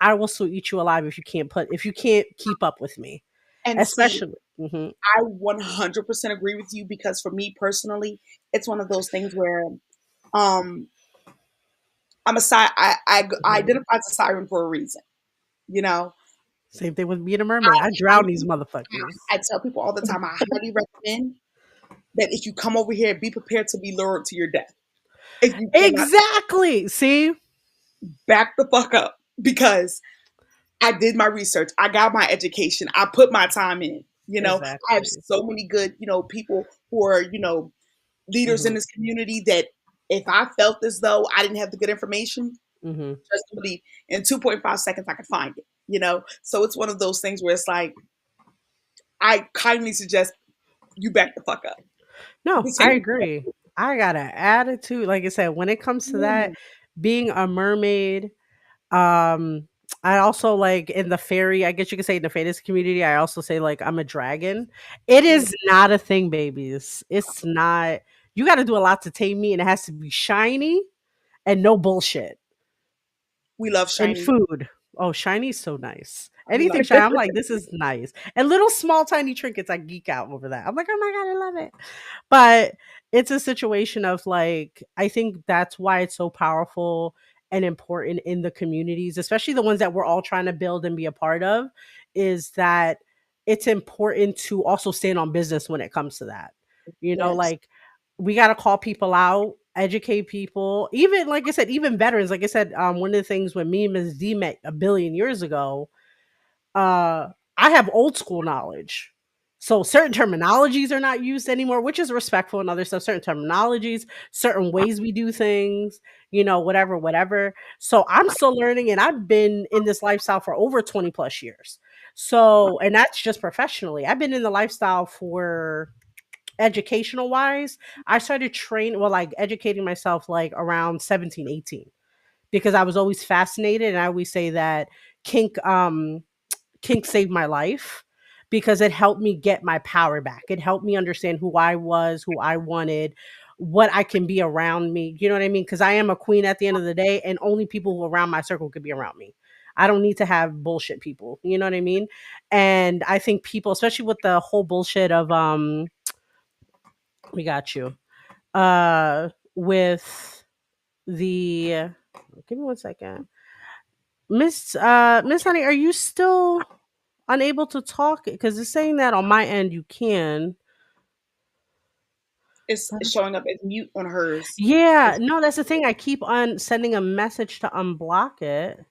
I will still eat you alive if you can't keep up with me. And see, Especially. Mhm. I 100% agree with you because for me personally, it's one of those things where um I'm a I Mhm. identify as a siren for a reason. You know, Same thing with being a mermaid. I I drown these highly, motherfuckers. I tell people all the time, I highly recommend that if you come over here, be prepared to be lured to your death. If you cannot Exactly. See? back the fuck up, because I did my research, I got my education, I put my time in. I have Exactly. so many good, people who are, leaders in Mhm. this community that if I felt as though I didn't have the good information, Mhm. just believe in 2.5 seconds I could find it. So it's one of those things where it's like I kindly suggest you back the fuck up. No, The I same. agree. I got an attitude. Like I said, when it comes to that, being a mermaid, um, I also like in the fairy, I guess you could say in the fantasy community, I also say like I'm a dragon. It is not a thing, babies. It's not. You got to do a lot to tame me, and it has to be shiny and no bullshit. We love And shiny. food. Oh, shiny's so nice. We love Anything shiny, I'm like, this is nice. And little small tiny trinkets, I geek out over that. I'm like, oh my god, I love it. But it's a situation of like, I think that's why it's so powerful and important in the communities, especially the ones that we're all trying to build and be a part of, is that it's important to also stand on business when it comes to that. yes. Like we got to call people out, educate people, even like I said, even veterans. Like I said, one of the things when me and Ms. D met a billion years ago, uh, I have old school knowledge. So certain terminologies are not used anymore, which is respectful and other stuff. Certain terminologies, certain ways we do things, whatever. So I'm still learning and I've been in this lifestyle for over 20 plus years. So, and that's just professionally. I've been in the lifestyle for educational wise. I started training, well, like educating myself like around 17, 18, because I was always fascinated. And I always say that kink, kink saved my life because it helped me get my power back. It helped me understand who I was, who I wanted, what I can be around me. You know what I mean? Because I am a queen at the end of the day, and only people who around my circle could be around me. I don't need to have bullshit people. You know what I mean? And I think people, especially with the whole bullshit of we got you. With the give me one second. Miss Honey, are you still unable to talk? Because it's saying that on my end you can. It's showing up as mute on hers. Yeah, It's no, that's the thing. I keep on sending a message to unblock it,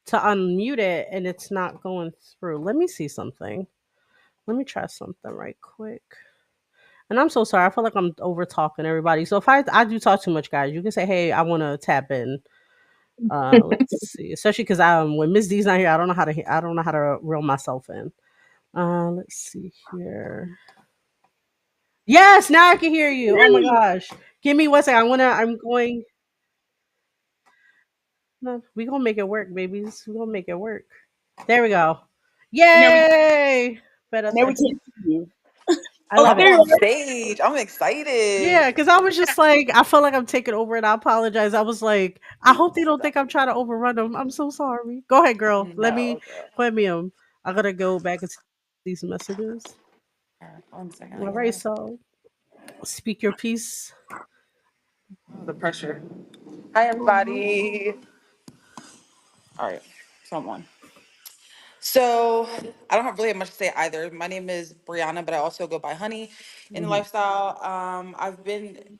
to unmute it, and it's not going through. Let me see something. Let me try something right quick. And I'm so sorry. I feel like I'm over talking everybody. So if I do talk too much, guys, you can say, "Hey, I want to tap in." Let's see. Especially because when Miss D's not here, I don't know how to reel myself in. Let's see here. Yes, now I can hear you. Oh my gosh. Give me one second. I'm going. No, we gonna make it work, babies. We gonna make it work. There we go. now we Yay! Better now we say. can't see you. I Oh, love I'm it. there on you are. stage. I'm excited. Yeah, because I was just like, I feel like I'm taking over, and I apologize. I was like, I hope they don't think I'm trying to overrun them. I'm so sorry. Go ahead, girl. Let me No, girl. put me on. I gotta go back and see these messages. All right, 1 second. I All get right, it. so speak your piece. Oh, the pressure. Hi, everybody. All right, someone. So I don't have really have much to say either. My name is Brianna, but I also go by Honey in the Hmm. lifestyle. I've been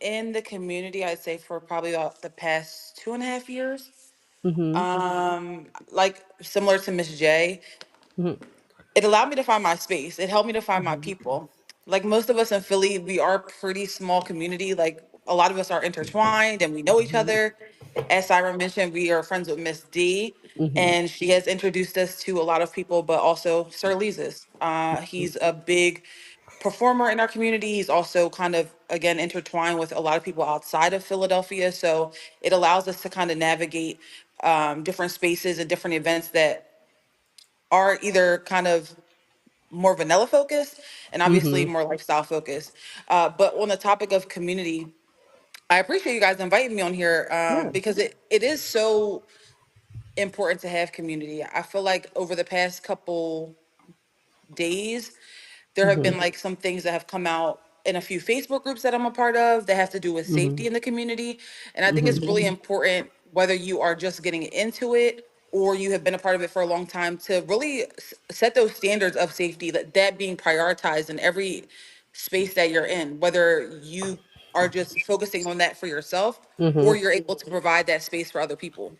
in the community, I'd say, for probably about the past 2.5 years. Hmm. Like similar to Miss J, Hmm. it allowed me to find my space. It helped me to find my Hmm. people. Like most of us in Philly, we are a pretty small community. Like a lot of us are intertwined and we know each Hmm. other. As Siren mentioned, we are friends with Miss D, Hmm. and she has introduced us to a lot of people, but also Sir Leezus. He's a big performer in our community. He's also kind of, again, intertwined with a lot of people outside of Philadelphia. So it allows us to kind of navigate different spaces and different events that are either kind of more vanilla focused and obviously Hmm. more lifestyle focused. But on the topic of community, I appreciate you guys inviting me on here Yeah. because it is so important to have community. I feel like over the past couple days, there have Hmm. been like some things that have come out in a few Facebook groups that I'm a part of that have to do with Hmm. safety in the community. And I think it's Hmm. really important, whether you are just getting into it or you have been a part of it for a long time, to really set those standards of safety, that being prioritized in every space that you're in, whether you are just focusing on that for yourself Hmm. or you're able to provide that space for other people.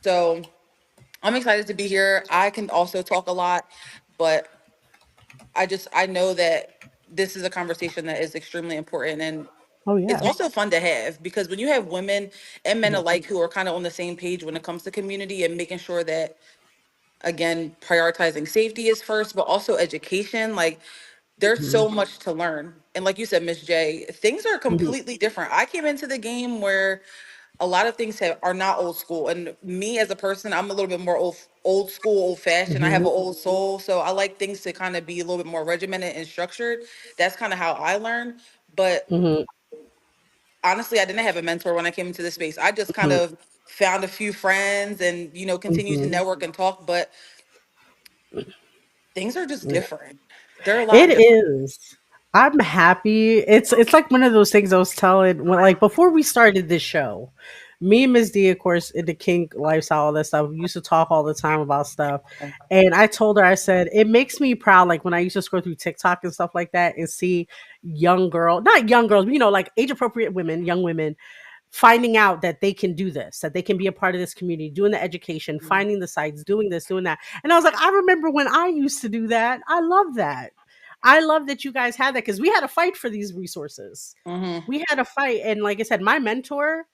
So I'm excited to be here. I can also talk a lot, but I know that this is a conversation that is extremely important, and Oh it's yeah. also fun to have because when you have women and men Hmm. alike who are kind of on the same page when it comes to community and making sure that, again, prioritizing safety is first, but also education, like there's Hmm. so much to learn. And like you said, Miss J, things are Hmm. completely different. I came into the game where a lot of things are not old school, and me as a person, I'm a little bit more old school, old fashioned. I have Hmm. an old soul, so I like things to kind of be a little bit more regimented and structured. That's kind of how I learn. But Hmm. honestly, I didn't have a mentor when I came into this space. I just kind Hmm. of found a few friends and continue to Hmm. network and talk, but things are just different. They're a It lot different. is. I'm happy. It's like one of those things I was telling when, like, before we started this show, me and Ms. D, of course, in the kink lifestyle, all that stuff, we used to talk all the time about stuff. And I told her, I said, it makes me proud, like when I used to scroll through TikTok and stuff like that and see young girl, not young girls, but, like age appropriate women, young women finding out that they can do this, that they can be a part of this community, doing the education, finding the sites, doing this, doing that. And I was like, I remember when I used to do that. I love that. I love that you guys had that because we had to fight for these resources. Hmm. We had to fight. And like I said, my mentor,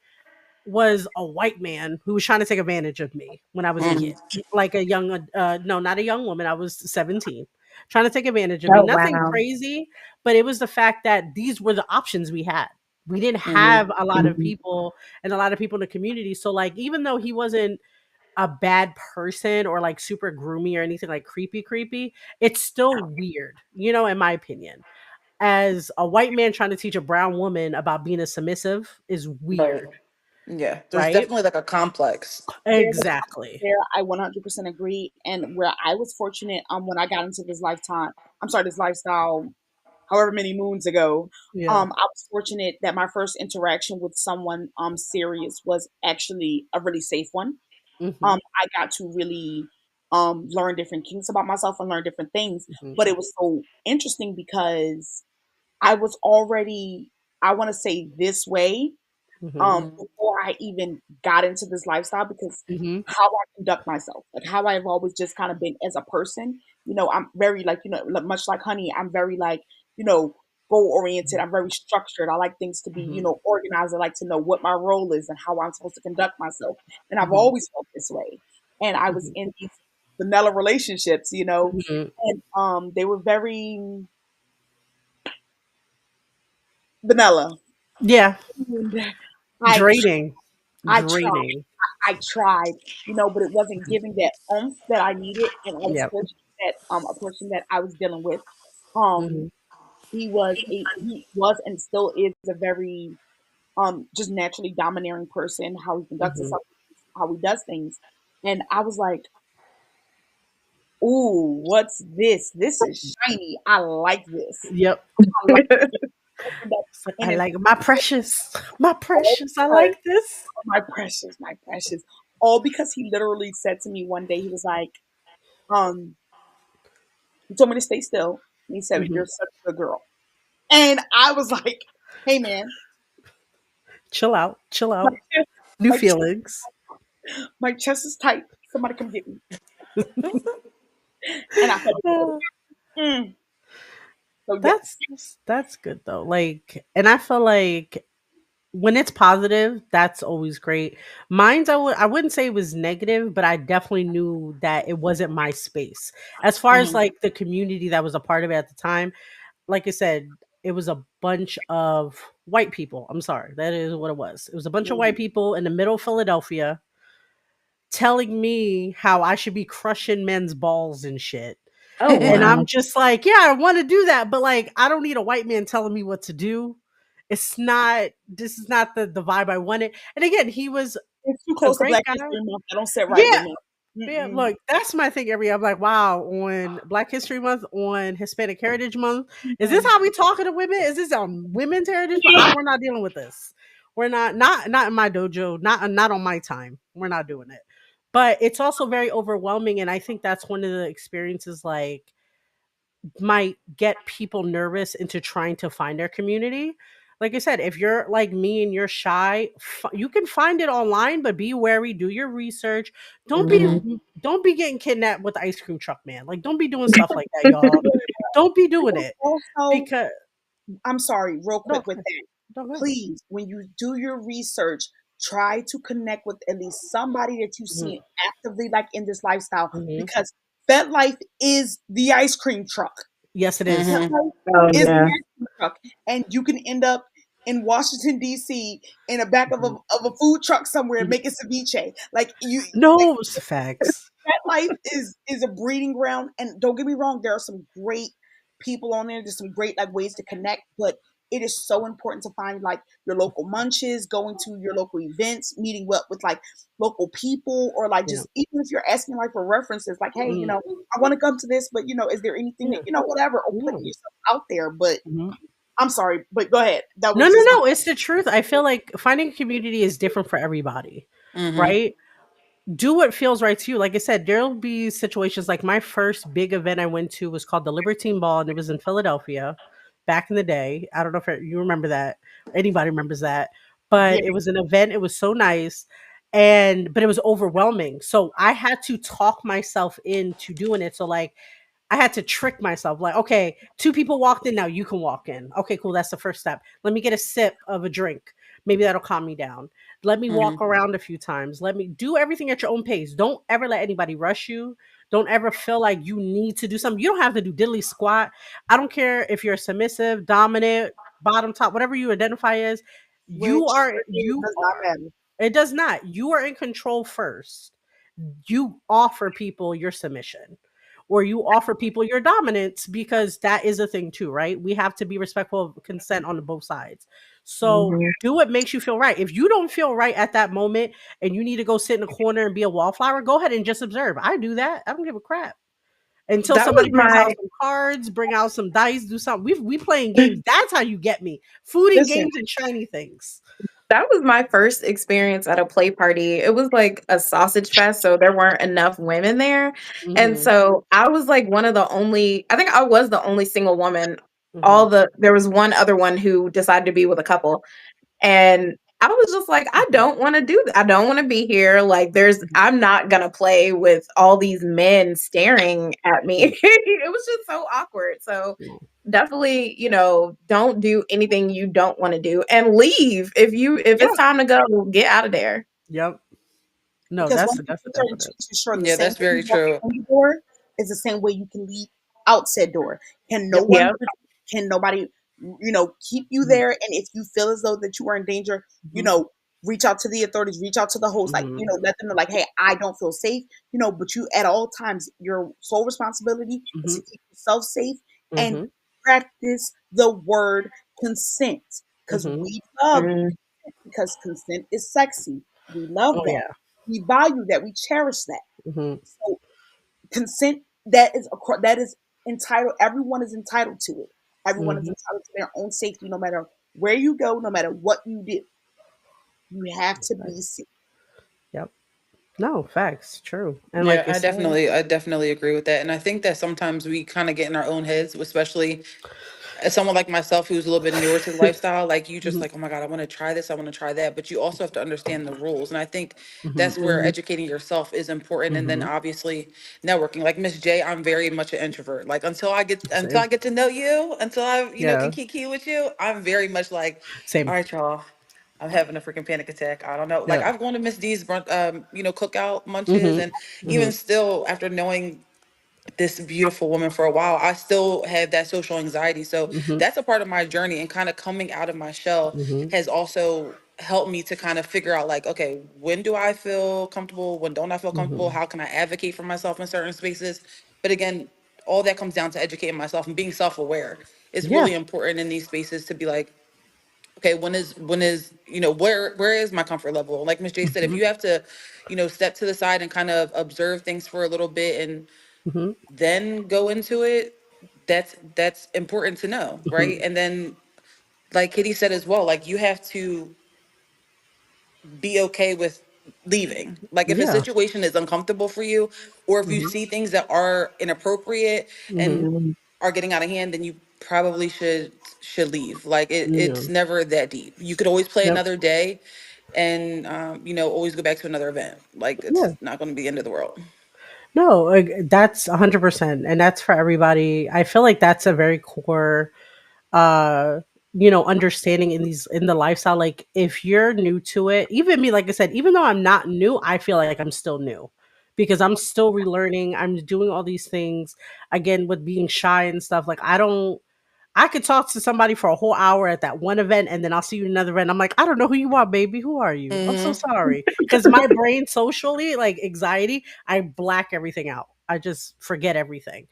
was a white man who was trying to take advantage of me when I was a kid, Mhm. like a young, no, not a young woman. I was 17, trying to take advantage of me. Oh, Nothing wow. crazy, but it was the fact that these were the options we had. We didn't Mhm. have a lot of Mhm. people and a lot of people in the community. So, like, even though he wasn't a bad person or like super groomy or anything like creepy, it's still weird, in my opinion. As a white man trying to teach a brown woman about being a submissive is Right. weird, Yeah. There's right? definitely like a complex. There's a Exactly. there I 100% agree. And where I was fortunate, when I got into this lifestyle, however many moons ago, Yeah. I was fortunate that my first interaction with someone serious was actually a really safe one. Mhm. I got to really learn different kinks about myself and learn different things. Mhm. But it was so interesting because I was already, I want to say, this way Mhm. Mhm. before I even got into this lifestyle, because Mhm. how I conduct myself, like how I've always just kind of been as a person. I'm very like, much like Honey, I'm very like, goal oriented. I'm very structured. I like things to be, Mhm. organized. I like to know what my role is and how I'm supposed to conduct myself. And I've Mhm. always felt this way. And I was Mhm. in these vanilla relationships, Mhm. and they were very vanilla. Yeah. And I Draining. I tried. Draining. I tried, but it wasn't Mhm. giving that oomph that I needed. And I was Yep. fortunate that a person that I was dealing with, um, Mhm. he was and still is a very just naturally domineering person. How he conducts Mhm. himself, how he does things, and I was like, "Ooh, what's this? This is shiny. I like this. Yep. I like that." It's like, I And it's like my precious. My all precious. I because like this. my precious, all because he literally said to me one day, he was like, um, he told me to stay still. And he said, Mhm. "You're such a good girl." And I was like, "Hey, man, Chill out. Chill my out. chest, New my chest, feelings. my chest is tight. Somebody come get me." And I felt Uh, mm. So that's yes, that's good though. Like, and I feel like when it's positive, that's always great. Mine's I wouldn't say it was negative, but I definitely knew that it wasn't my space. As far as Mhm. like the community that was a part of it at the time, like I said, it was a bunch of white people. I'm sorry, that is what it was. It was a bunch of white mm, people in the middle of Philadelphia telling me how I should be crushing men's balls and shit. Oh, And wow. I'm just like, yeah, I want to do that, but like, I don't need a white man telling me what to do. This is not the vibe I wanted. And again, he was it's too a close to great Black guy. History Month. I don't sit right with Yeah, me. yeah. Mm-mm. Look, that's my thing every year. I'm like, wow, on Black History Month, on Hispanic Heritage Month, is this Mm-mm. how we talking to women? Is this on Women's Heritage Month? We're not dealing with this. We're not in my dojo, not on my time. We're not doing it. But it's also very overwhelming, and I think that's one of the experiences like might get people nervous into trying to find their community. Like I said, if you're like me and you're shy, you can find it online, but be wary, do your research. Don't be Mhm. Mhm. don't be getting kidnapped with the ice cream truck man. Like don't be doing stuff like that, y'all. Don't be doing it Also, because I'm sorry, real no, quick with that. no, go ahead. Please, when you do your research, try to connect with at least somebody that you Mhm, see actively like in this lifestyle, mhm. because FetLife is the ice cream truck. Yes, it is. Mhm. FetLife Oh, is the yeah. ice cream truck, and you can end up in Washington D.C. in the back of a Mhm, food truck somewhere mhm. making ceviche. Like you, No facts. that life is a breeding ground. And don't get me wrong, there are some great people on there. There's some great like ways to connect, but it is so important to find like your local munches, going to your local events, meeting up with like local people, or like Yeah. just even if you're asking like for references, like, hey, Mm, I want to come to this, but is there anything that yeah. whatever, or Yeah. putting yourself out there. But Mhm. I'm sorry, but go ahead. That No, was no, just no. It's the truth. I feel like finding a community is different for everybody, Mhm. right? Do what feels right to you. Like I said, there'll be situations like my first big event I went to was called the Libertine Ball, and it was in Philadelphia back in the day. I don't know if you remember that. Anybody remembers that? yeah. But it was an event. It was so nice, but it was overwhelming. So I had to talk myself into doing it. So like I had to trick myself, like, okay, two people walked in, now you can walk in. Okay, cool. That's the first step. Let me get a sip of a drink. Maybe that'll calm me down. Let me walk Hmm. around a few times. Let me do everything at your own pace. Don't ever let anybody rush you. Don't ever feel like you need to do something. You don't have to do diddly squat. I don't care if you're submissive, dominant, bottom, top, whatever you identify as. You Which are, really you does not are. matter. It does not. You are in control first. You offer people your submission, or you offer people your dominance, because that is a thing too, right? We have to be respectful of consent on both sides. So Mhm. do what makes you feel right. If you don't feel right at that moment and you need to go sit in a corner and be a wallflower, go ahead and just observe. I do that. I don't give a crap until That was somebody brings my out some cards, bring out some dice, do something. We playing games. That's how you get me. Food and listen. games and shiny things. That was my first experience at a play party. It was like a sausage fest, so there weren't enough women there. And Hmm. so I was like one of the only, I think I was the only single woman. Hmm. There was one other one who decided to be with a couple. And I was just like, I Hmm. don't want to do that. I don't want to be here. Like, Hmm. I'm not going to play with all these men staring at me. It was just so awkward. So, definitely, don't do anything you don't want to do and leave. If it's Yeah. time to go, get out of there. Yep. No, Because that's once you that's enter into definite. to sure the Yeah, same that's way you very walk true. in the door is the same way you can leave out said door. Can no Yep. one can nobody keep you Hmm. there? And if you feel as though that you are in danger, you Hmm. know, reach out to the authorities, reach out to the host, like, Hmm. let them know like, hey, I don't feel safe, but you at all times your sole responsibility is to Hmm. keep yourself safe and Hmm. practice the word consent. Because Hmm. we love Mm, because consent is sexy. We love Oh that. yeah. We value that. We cherish that. Hmm. So consent that is entitled. Everyone is entitled to it. Everyone is Hmm. entitled to their own safety, no matter where you go, no matter what you do. You have to be safe. Yep. No, facts. True. And Yeah, like you said, I definitely agree with that. And I think that sometimes we kind of get in our own heads, especially as someone like myself who's a little bit newer to the lifestyle, like you just hmm. like, oh my God, I want to try this, I want to try that. But you also have to understand the rules. And I think Hmm. that's where mhm, educating yourself is important. And then Hmm. obviously networking. Like Miss J, I'm very much an introvert. Like until Same. I get to know you, until I, can Yeah. kiki with you, I'm very much like, all Same. right, y'all. I'm having a freaking panic attack. I don't know. Like Yeah. I've gone to Miss D's cookout munches, Hmm. and Hmm. even still, after knowing this beautiful woman for a while, I still have that social anxiety. So Hmm. that's a part of my journey, and kind of coming out of my shell Hmm. has also helped me to kind of figure out like, okay, when do I feel comfortable? When don't I feel comfortable? Hmm. How can I advocate for myself in certain spaces? But again, all that comes down to educating myself and being self-aware. It's Yeah. really important in these spaces to be like, okay, when is where is my comfort level? Like Miss J said, if Hmm. you have to step to the side and kind of observe things for a little bit and Hmm. then go into it, that's important to know, right? Hmm. And then like Kitty said as well, like you have to be okay with leaving. Like if a Yeah. situation is uncomfortable for you, or if you Hmm. see things that are inappropriate Hmm. and mhm. are getting out of hand, then you probably should leave. Like Yeah. it's never that deep. You could always play Yep. another day, and always go back to another event. Like Yeah. it's not going to be the end of the world. No, that's 100%, and that's for everybody. I feel like that's a very core uh understanding in the lifestyle. Like if you're new to it, even me, like I said, even though I'm not new, I feel like I'm still new because I'm still relearning. I'm doing all these things again with being shy and stuff. Like I could talk to somebody for a whole hour at that one event, and then I'll see you in another event. I'm like, I don't know who you are, baby. Who are you? I'm so Hmm. sorry. Because my brain socially, like anxiety, I black everything out. I just forget everything.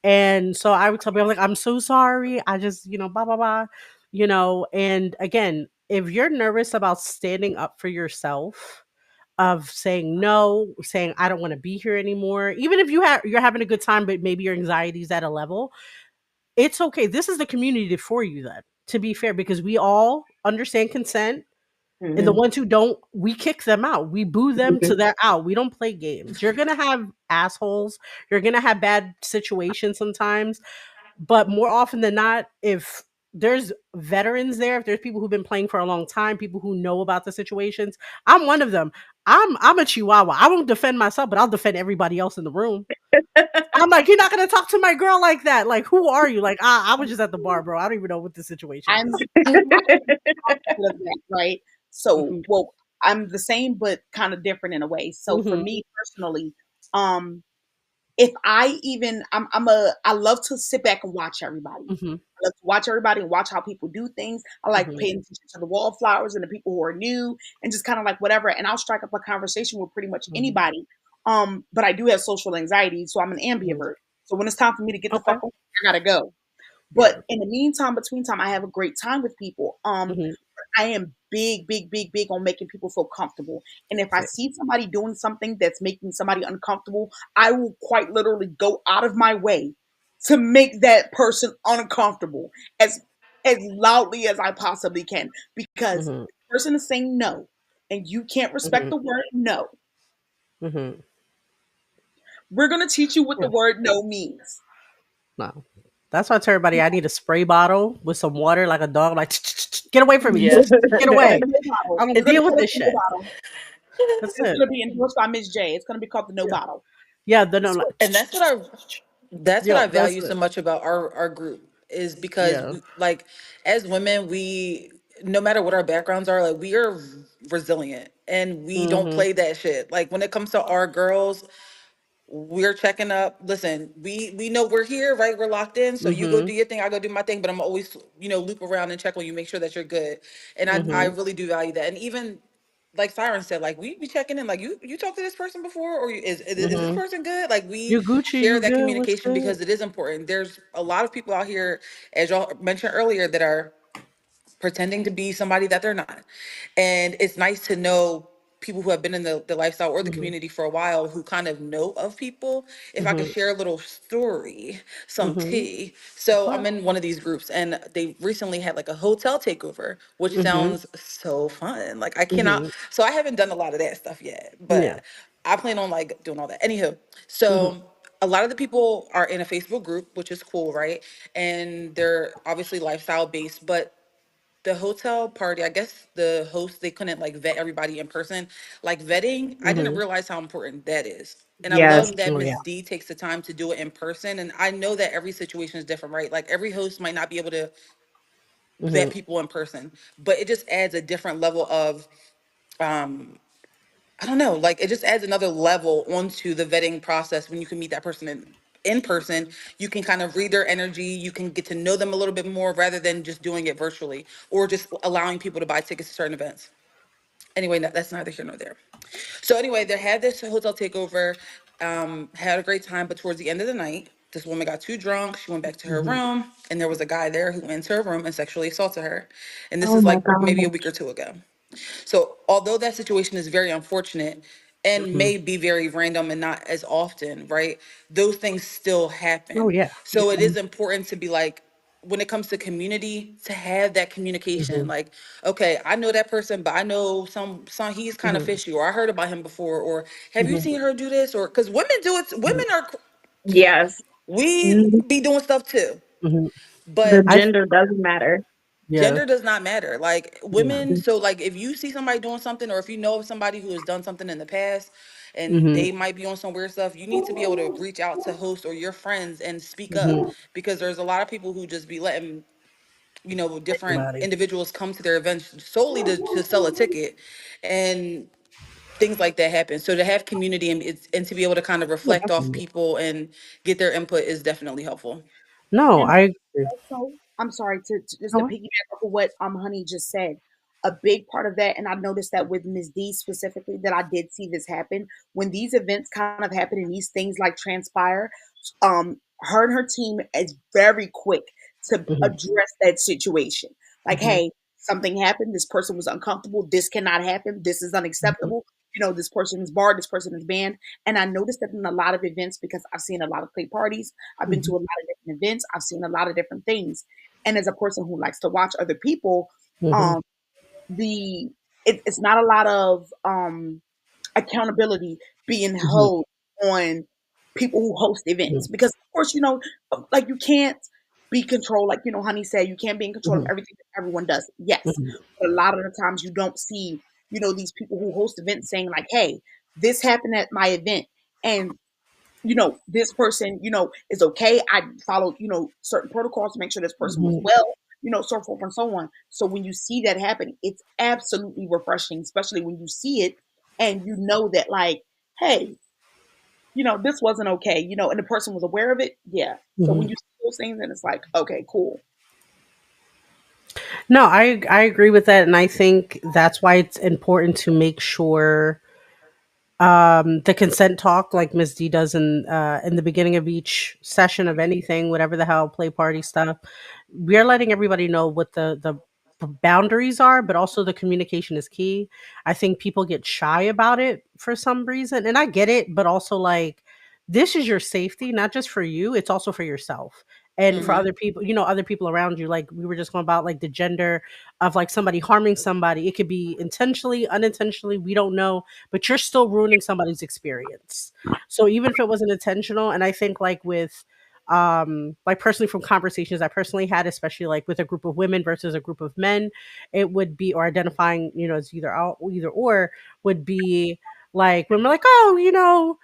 And so I would tell people, like, I'm so sorry. I just, blah, blah, blah, And again, if you're nervous about standing up for yourself, of saying no, saying I don't want to be here anymore, even if you're having a good time, but maybe your anxiety is at a level, it's okay. This is the community for you then, to be fair, because we all understand consent. And the Mhm, ones who don't, we kick them out. We boo them mhm, to they're out. We don't play games. You're gonna have assholes. You're gonna have bad situations sometimes. But more often than not, if there's veterans there. If there's people who've been playing for a long time, people who know about the situations, I'm one of them. I'm a chihuahua. I won't defend myself, but I'll defend everybody else in the room. I'm like, you're not gonna talk to my girl like that. Like, who are you? Like, I was just at the bar, bro. I don't even know what the situation I'm is. opposite of that, right? So, Hmm. well, I'm the same but kind of different in a way. So for Hmm. me personally, um, if I even I love to sit back and watch everybody. Hmm. I love to watch everybody and watch how people do things. I like Hmm. paying attention to the wallflowers and the people who are new and just kind of like whatever. And I'll strike up a conversation with pretty much Hmm. anybody. But I do have social anxiety, so I'm an Hmm. ambivert. So when it's time for me to get the Okay. fuck on, I gotta go. But Yeah. in the meantime, between time, I have a great time with people. Hmm. I am big, big, big, big on making people feel comfortable. And if I Same. see somebody doing something that's making somebody uncomfortable, I will quite literally go out of my way to make that person uncomfortable as loudly as I possibly can. Because Hmm. the person is saying no, and you can't respect Hmm. the word no. Hmm. We're gonna teach you what Yeah. the word no means. No. That's why I tell everybody I need a spray bottle with some water, like a dog. Like, get away from me. Yeah. Get It's called away. the no bottle. I'm gonna We're gonna deal with call it this the no shit. bottle. That's It's it. gonna be endorsed by Miss J. It's gonna be called the no Yeah. bottle. Yeah. Then I'm like, And that's what yo, I that's value so it. much about our group is because Yeah. we, like as women, we no matter what our backgrounds are, like we are resilient and we don't Hmm. play that shit. Like when it comes to our girls, we're checking up. Listen, we know we're here, right? We're locked in. So you go Hmm. do your thing, I go do my thing. But I'm always, loop around and check on you, make sure that you're good. And I Hmm. really do value that. And even like Siren said, like we be checking in, like you talked to this person before, or is this Hmm. person good? Like we You Gucci, share you that good? What's communication good? because it is important. There's a lot of people out here, as y'all mentioned earlier, that are pretending to be somebody that they're not. And it's nice to know people who have been in the lifestyle or the Hmm. community for a while who kind of know of people. If I could Hmm. share a little story, some Hmm. tea. So I'm What? in one of these groups and they recently had like a hotel takeover, which Hmm. sounds so fun. Like I cannot, Hmm. so I haven't done a lot of that stuff yet, Yeah. but I plan on like doing all that. Anywho, Hmm. so a lot of the people are in a Facebook group, which is cool, right? And they're obviously lifestyle based, but the hotel party, I guess the host, they couldn't like vet everybody in person. Like vetting, I didn't Hmm. realize how important that is. And I Yes. love that Oh Miss yeah. D takes the time to do it in person. And I know that every situation is different, right? Like every host might not be able to vet Hmm. people in person, but it just adds a different level of I don't know, like it just adds another level onto the vetting process when you can meet that person in person. You can kind of read their energy, you can get to know them a little bit more rather than just doing it virtually or just allowing people to buy tickets to certain events. Anyway, that's neither here nor there. So anyway, they had this hotel takeover, had a great time, but towards the end of the night, this woman got too drunk. She went back to her Hmm. room, and there was a guy there who went into her room and sexually assaulted her. And this Oh is my like maybe a God. week or two ago. So, although that situation is very unfortunate and Hmm. may be very random and not as often, right? Those things still Oh happen. yeah. So, it is important to be like, when it comes to community, to have that communication. Hmm. Like, okay, I know that person, but I know some he's kind of Hmm. fishy, or I heard about him before, or have you Hmm. seen her do this? Or because women do it, women are, Yes. we Mhm. be doing stuff too. Hmm. The But I gender doesn't matter. yeah. gender does not matter. Like Yeah. women, so like if you see somebody doing something or if you know of somebody who has done something in the past and Hmm. they might be on some weird stuff, you need to be able to reach out to host or your friends and speak up, Hmm. because there's a lot of people who just be letting, different Anybody. individuals come to their events solely to sell a ticket, and things like that happen. So to have community and to be able to kind of Oh, reflect off definitely. people and get their input is definitely helpful. No, And I agree. also, I'm sorry to just to Oh, piggyback off of what Honey just said. A big part of that, and I noticed that with Ms. D specifically, that I did see this happen when these events kind of happen and these things like transpire. Her and her team is very quick to hmm. address that situation. Like, Hmm. hey, something happened. This person was uncomfortable. This cannot happen. This is Hmm. unacceptable. This person is barred. This person is banned. And I noticed that in a lot of events because I've seen a lot of play parties. I've been to Hmm. a lot of different events. I've seen a lot of different things. And as a person who likes to watch other people, Hmm. um, the it's not a lot of accountability being Hmm. held on people who host Hmm. events because of course like you can't. be controlled, like, Honey said, you can't be in control of Mhm, everything that everyone does. Yes. mhm, But a lot of the times you don't see, these people who host events saying like, hey, this happened at my event. And this person, is okay. I followed, certain protocols to make sure this person was mhm. well, so forth and so on. So when you see that happen, it's absolutely refreshing, especially when you see it and you know that, like, hey, this wasn't okay, and the person was aware of it. Yeah. So when Mhm. you see those things, then it's like, okay, cool. No, I agree with that, and I think that's why it's important to make sure the consent talk, like Miss D does in the beginning of each session of anything, whatever the hell, play party stuff. We're letting everybody know what the boundaries are, but also the communication is key. I think people get shy about it for some reason, and I get it, but also like this is your safety, not just for you, it's also for yourself and for Mm-hmm. other people, other people around you. Like we were just going about like the gender of like somebody harming somebody. It could be intentionally, unintentionally, we don't know, but you're still ruining somebody's experience. So even if it wasn't intentional, and I think like with like personally from conversations I personally had, especially like with a group of women versus a group of men, it would be, or identifying, as either or would be like when we're like, oh,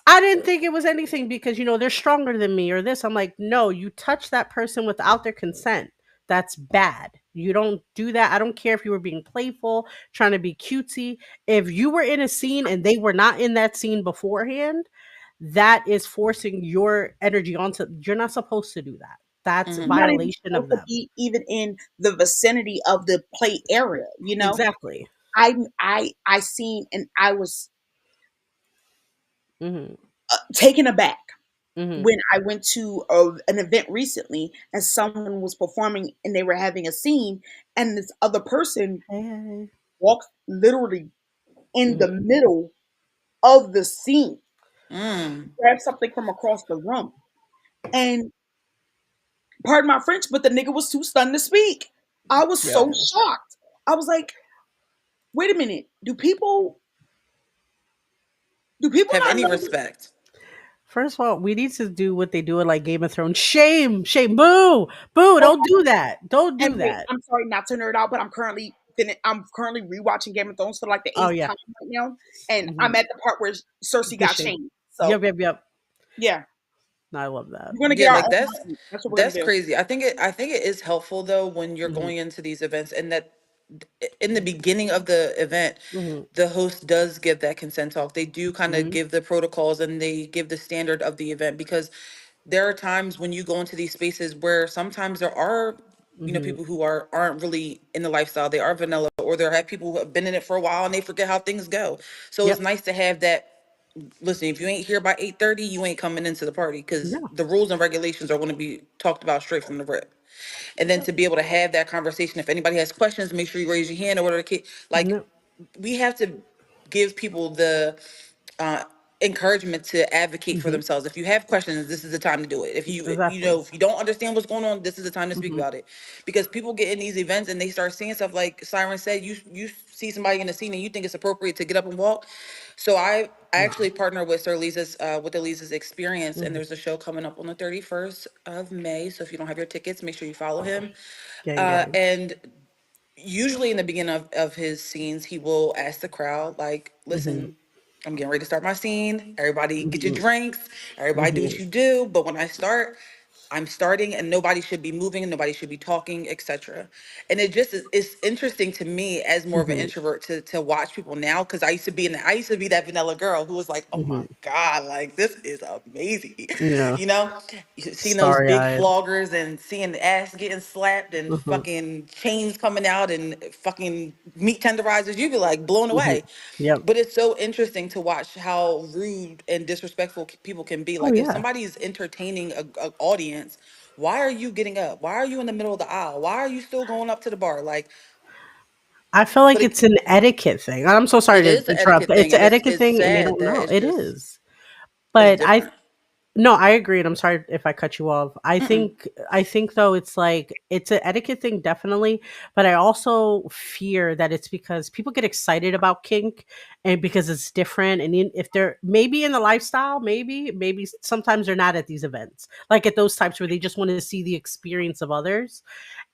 I didn't think it was anything because they're stronger than me or this. I'm like, no, you touch that person without their consent. That's bad. You don't do that. I don't care if you were being playful, trying to be cutesy. If you were in a scene and they were not in that scene beforehand, that is forcing your energy onto. You're not supposed to do that. That's a Mm-hmm. You're not even violation of supposed to them. be even in the vicinity of the play area. Exactly. I seen, and I was Hmm. taken aback Hmm. when I went to an event recently and someone was performing and they were having a scene, and this other person Hey, hey. walked literally in the Hmm. middle of the scene, Mm. grabbed something from across the room. And pardon my French, but the nigga was too stunned to speak. I was Yeah. so shocked. I was like, wait a minute, do people Have not any know this? respect. First of all, we need to do what they do in like Game of Thrones. Shame, shame, boo, boo. Oh, Don't do that. Don't do and wait, that. I'm sorry not to nerd out, but I'm currently rewatching Game of Thrones for like the Oh eighth yeah. time right now, and I'm Hmm. at the part where Cersei The got shame. shamed. So Yep, yep, yep. yeah, No, I love that. we're gonna get Yeah, our like own button. That's what we're that's gonna do. crazy. I think it is helpful though when you're Hmm. going into these events and that in the beginning of the event, Hmm. the host does give that consent talk. They do kind of Hmm. give the protocols and they give the standard of the event because there are times when you go into these spaces where sometimes there are Hmm. people who aren't really in the lifestyle. They are vanilla, or there have people who have been in it for a while and they forget how things go. So it's Yep. nice to have that. Listen, if you ain't here by 8:30, you ain't coming into the party because Yeah. the rules and regulations are going to be talked about straight from the rip. And then to be able to have that conversation, if anybody has questions, make sure you raise your hand or whatever the kid. Like Yep. we have to give people the uh, encouragement to advocate for Hmm. themselves. If you have questions, this is the time to do it. If Exactly. if you don't understand what's going on, this is the time to speak Hmm. about it. Because people get in these events and they start seeing stuff like Siren said. You see somebody in the scene and you think it's appropriate to get up and walk. So I actually partner with Sir Lisa's with Elisa's experience, and Hmm. there's a show coming up on the 31st of May. So if you don't have your tickets, make sure you follow him. Gang, gang. And usually in the beginning of his scenes, he will ask the crowd, like, Hmm. listen, I'm getting ready to start my scene. Everybody get your Hmm. drinks. Everybody do what Hmm. you do. But when I start, I'm starting and nobody should be moving and nobody should be talking, etc. And it just it's interesting to me as more of an Hmm. introvert to watch people now because I used to be that vanilla girl who was like, oh my Hmm. God, like this is amazing. Yeah. You know, seeing those Starry big eyed. vloggers and seeing the ass getting slapped and Hmm. fucking chains coming out and fucking meat tenderizers, you'd be like blown Hmm. away. Yep. But it's so interesting to watch how rude and disrespectful people can be. Oh Like if yeah. somebody's entertaining a audience, why are you getting up? Why are you in the middle of the aisle? Why are you still going up to the bar? Like, I feel but like it, it's an etiquette thing. I'm so sorry it to is an interrupt, etiquette but it's thing, an and etiquette it's thing, and they sad don't that know. it's It just is, it's but I different. No, I agree, and I'm sorry if I cut you off. Mm-mm. I think though it's like it's an etiquette thing definitely, but I also fear that it's because people get excited about kink and because it's different and if they're maybe in the lifestyle, maybe sometimes they're not at these events. Like at those types where they just want to see the experience of others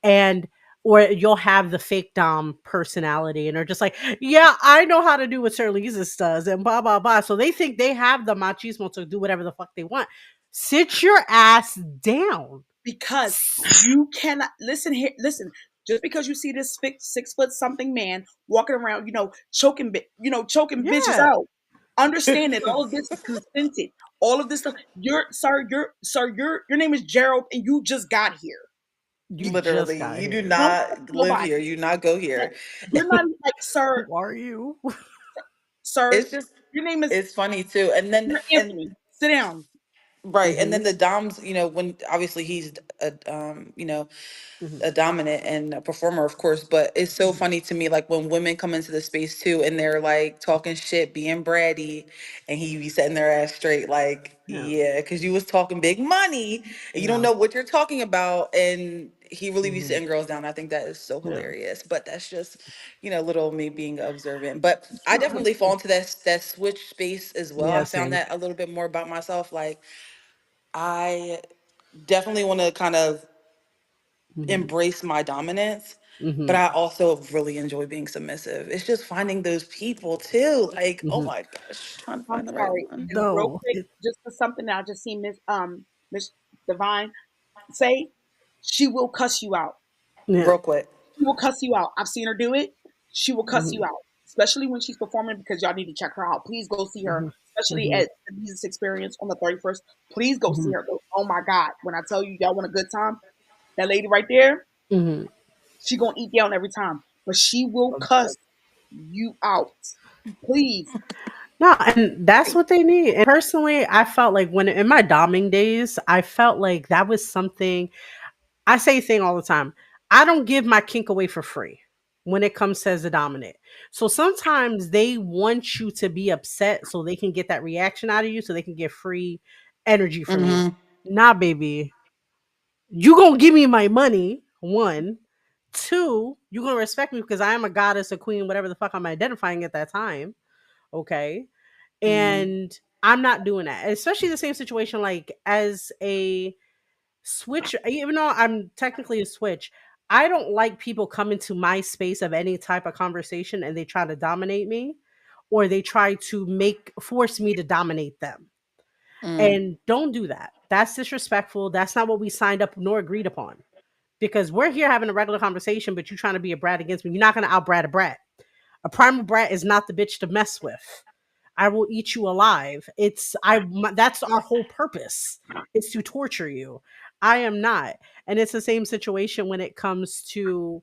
and or you'll have the fake dom personality and are just like, yeah, I know how to do what Sir Leezus does and blah blah blah. So they think they have the machismo to do whatever the fuck they want. Sit your ass down. because you cannot listen here. Listen, just because you see this 6 foot something man walking around, choking, choking bitches Yeah. out, understand that all of this is consented. All of this stuff. Your name is Gerald, and you just got here. You You just Literally, got you do here. don't trust not live nobody. here. You not go Yeah. here. You're not like, sir, Who are you? sir. It's just, Your name is it's funny too. And then, you're and Anthony. Sit down. right, and Hmm. then the Doms, when obviously he's a Hmm. a dominant and a performer, of course, but it's so funny to me, like when women come into the space too, and they're like talking shit, being bratty, and he be setting their ass straight, like, Yeah. yeah, because you was talking big money, and you don't Yeah. know what you're talking about, and he really be Hmm. sitting girls down. I think that is so Yeah. hilarious, but that's just, little me being observant. But I No, definitely fall into that switch space as well. yeah, I found same. that a little bit more about myself. Like, I definitely want to kind of Hmm. embrace my dominance, but Hmm. I also really enjoy being submissive. It's just finding those people too. Like, oh Hmm. my gosh, trying to I'm find the right sorry. one. And real No. quick, just for something that I just seen Miss Divine say, she will cuss you out. Yeah. Real quick. She will cuss you out. I've seen her do it. She will cuss you Hmm. out, especially when she's performing because y'all need to check her out. Please go see her, Hmm. especially Hmm. at the Music Experience on the 31st. Please go see Hmm. her. Oh my God. When I tell you y'all want a good time, that lady right there, Hmm. she gonna eat down every time. But she will cuss you out. Please. No, and that's what they need. And personally, I felt like when in my doming days, I felt like that was something I say thing all the time. I don't give my kink away for free when it comes to as a dominant. So sometimes they want you to be upset so they can get that reaction out of you so they can get free energy from you. Mm-hmm. Nah, baby. You gonna give me my money, one. Two, you gonna respect me because I am a goddess, a queen, whatever the fuck I'm identifying at that time. Okay. Mm-hmm. And I'm not doing that. Especially the same situation like as a switch, even though I'm technically a switch, I don't like people coming to my space of any type of conversation and they try to dominate me or they try to make force me to dominate them. Mm-hmm. And don't do that. That's disrespectful. That's not what we signed up nor agreed upon. Because we're here having a regular conversation, but you trying to be a brat against me. You're not gonna outbrat a brat. A primal brat is not the bitch to mess with. I will eat you alive. That's our whole purpose. It's to torture you. I am not. And it's the same situation when it comes to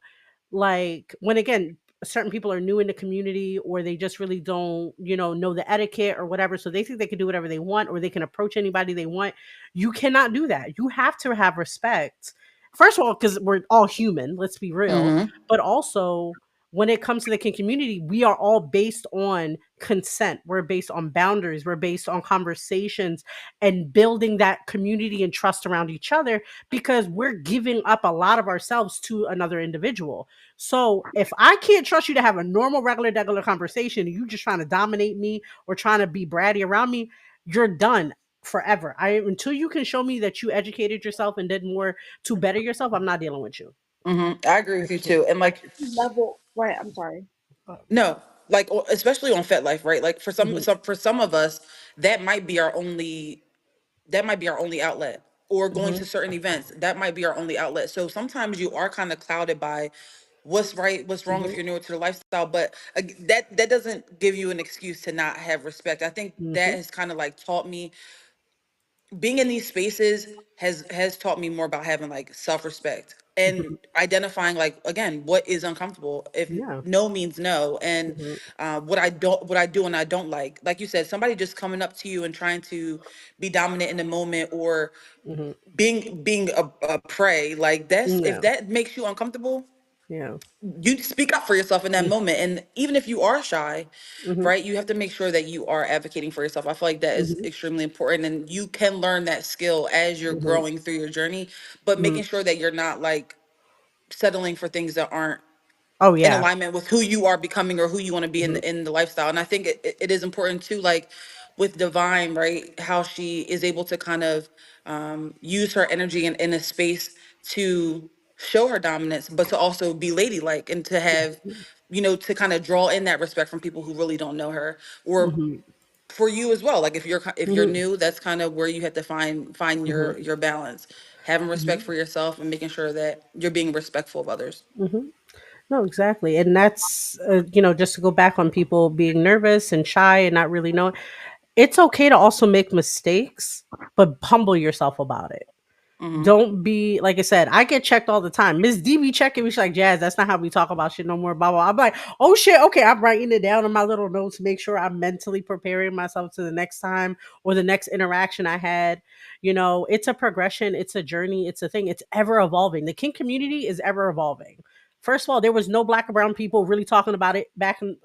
like when again certain people are new in the community or they just really don't know the etiquette or whatever so they think they can do whatever they want or they can approach anybody they want. You cannot do that. You have to have respect, first of all, because we're all human, let's be real, Mm-hmm. but also when it comes to the kink community, we are all based on consent. We're based on boundaries. We're based on conversations and building that community and trust around each other because we're giving up a lot of ourselves to another individual. So if I can't trust you to have a normal, regular conversation, and you just trying to dominate me or trying to be bratty around me, you're done forever. I Until you can show me that you educated yourself and did more to better yourself, I'm not dealing with you. Mm-hmm. I agree I with you can't. too. And like, Level. Right. I'm sorry. no, like especially on FetLife, right? Like for Mhm, some of us, that might be our only that might be our only outlet, or going mhm, to certain events, that might be our only outlet. So sometimes you are kind of clouded by what's right, what's wrong if mhm, you're new to the lifestyle. But that doesn't give you an excuse to not have respect. I think that mhm, has kind of like taught me, being in these spaces has taught me more about having like self-respect and mhm. identifying, like, again, what is uncomfortable, if Yeah. no means no, and Mhm, what I do and I don't like you said, somebody just coming up to you and trying to be dominant in the moment, or mhm. being a prey, like, that's, if Yeah. that makes you uncomfortable, Yeah. you speak up for yourself in that Mm, moment. And even if you are shy, mhm. right, you have to make sure that you are advocating for yourself. I feel like that is Mhm. extremely important, and you can learn that skill as you're Mhm. growing through your journey, but Mhm. making sure that you're not like settling for things that aren't Oh in yeah. alignment with who you are becoming or who you want to be Mhm. in the lifestyle. And I think it is important too, like with Divine, right? How she is able to kind of use her energy in a space to show her dominance, but to also be ladylike and to have, you know, to kind of draw in that respect from people who really don't know her, or Mhm. for you as well. Like if you're Mhm. new, that's kind of where you have to find Mhm. your balance, having respect Mhm. for yourself and making sure that you're being respectful of others. Mhm. No, exactly. And that's, just to go back on people being nervous and shy and not really knowing, it's okay to also make mistakes, but humble yourself about it. Hmm. Don't be like I said, I get checked all the time. Miss D be checking me. She's like, Jazz, that's not how we talk about shit no more. Blah, blah. I'm like, oh shit, okay. I'm writing it down in my little notes to make sure I'm mentally preparing myself to the next time or the next interaction I had. It's a progression, it's a journey, it's a thing, it's ever evolving. The kink community is ever evolving. First of all, there was no black and brown people really talking about it back and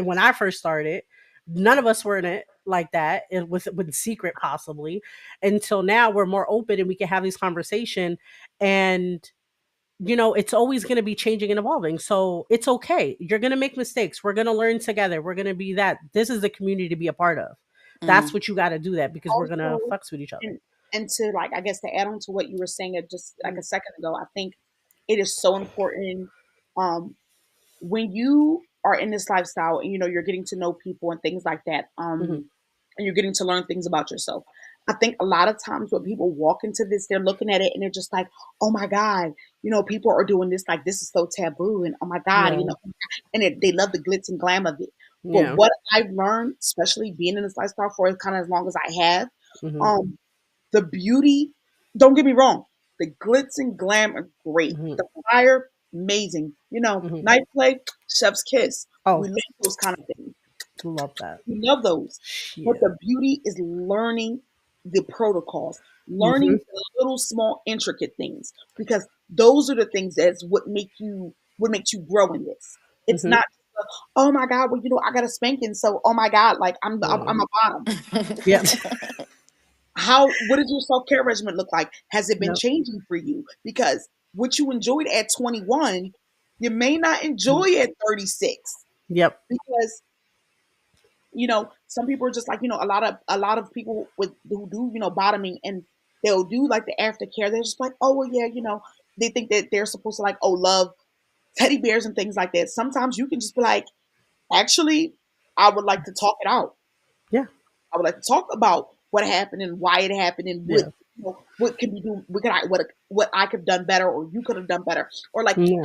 when I first started. None of us were in it like that. It was with secret possibly until now we're more open and we can have these conversation and it's always going to be changing and evolving, so it's okay. You're going to make mistakes, we're going to learn together, we're going to be that. This is the community to be a part of. That's Hmm. what you got to do, that because we're going to Also, fucks with each other. and to like, I guess to add on to what you were saying just like a second ago, I think it is so important um when you are in this lifestyle and you're getting to know people and things like that, Hmm. and you're getting to learn things about yourself. I think a lot of times when people walk into this, they're looking at it and they're just like, oh my God, people are doing this, like this is so taboo, and oh my God, Yeah. and they love the glitz and glam of it. But Yeah. what I've learned, especially being in this lifestyle for kind of as long as I have, Hmm. um, the beauty, don't get me wrong, the glitz and glam are great. Hmm. The fire, amazing. Hmm. Night play, chef's kiss. We Oh, love those kind of things. love that. We love those. But Shit. the beauty is learning the protocols, learning Hmm. the little small intricate things, because those are the things that's what makes you grow in this. It's Hmm. not oh my God, well, I got a spanking, so oh my God, like Yeah. I'm a bottom. Yeah. What does your self-care regimen look like? Has it been Yep. changing for you? Because what you enjoyed at 21, you may not Mhm. enjoy at 36. Yep. Because some people are just like, a lot of people with who do, bottoming, and they'll do like the aftercare. They're just like, oh well, yeah, they think that they're supposed to like, oh, love teddy bears and things like that. Sometimes you can just be like, actually, I would like to talk it out. Yeah. I would like to talk about what happened and why it happened and what Yeah. what can we do, what I could have done better or you could have done better, or like Yeah.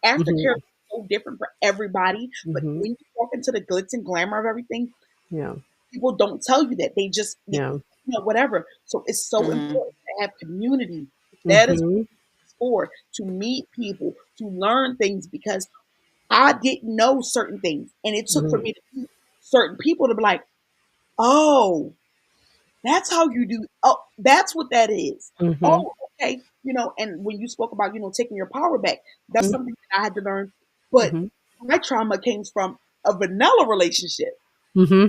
aftercare Hmm. is so different for everybody. But Hmm. when you walk into the glitz and glamour of everything, Yeah. people don't tell you that. They just Yeah. whatever. So it's so Hmm. important to have community. That is Hmm. what it's for, to meet people, to learn things, because I didn't know certain things, and it took for Hmm. me to meet certain people to be like, oh, that's how you do. Oh, that's what that is. Hmm. Oh, okay. And when you spoke about, taking your power back, that's something that I had to learn. But Hmm. my trauma came from a vanilla relationship. Hmm.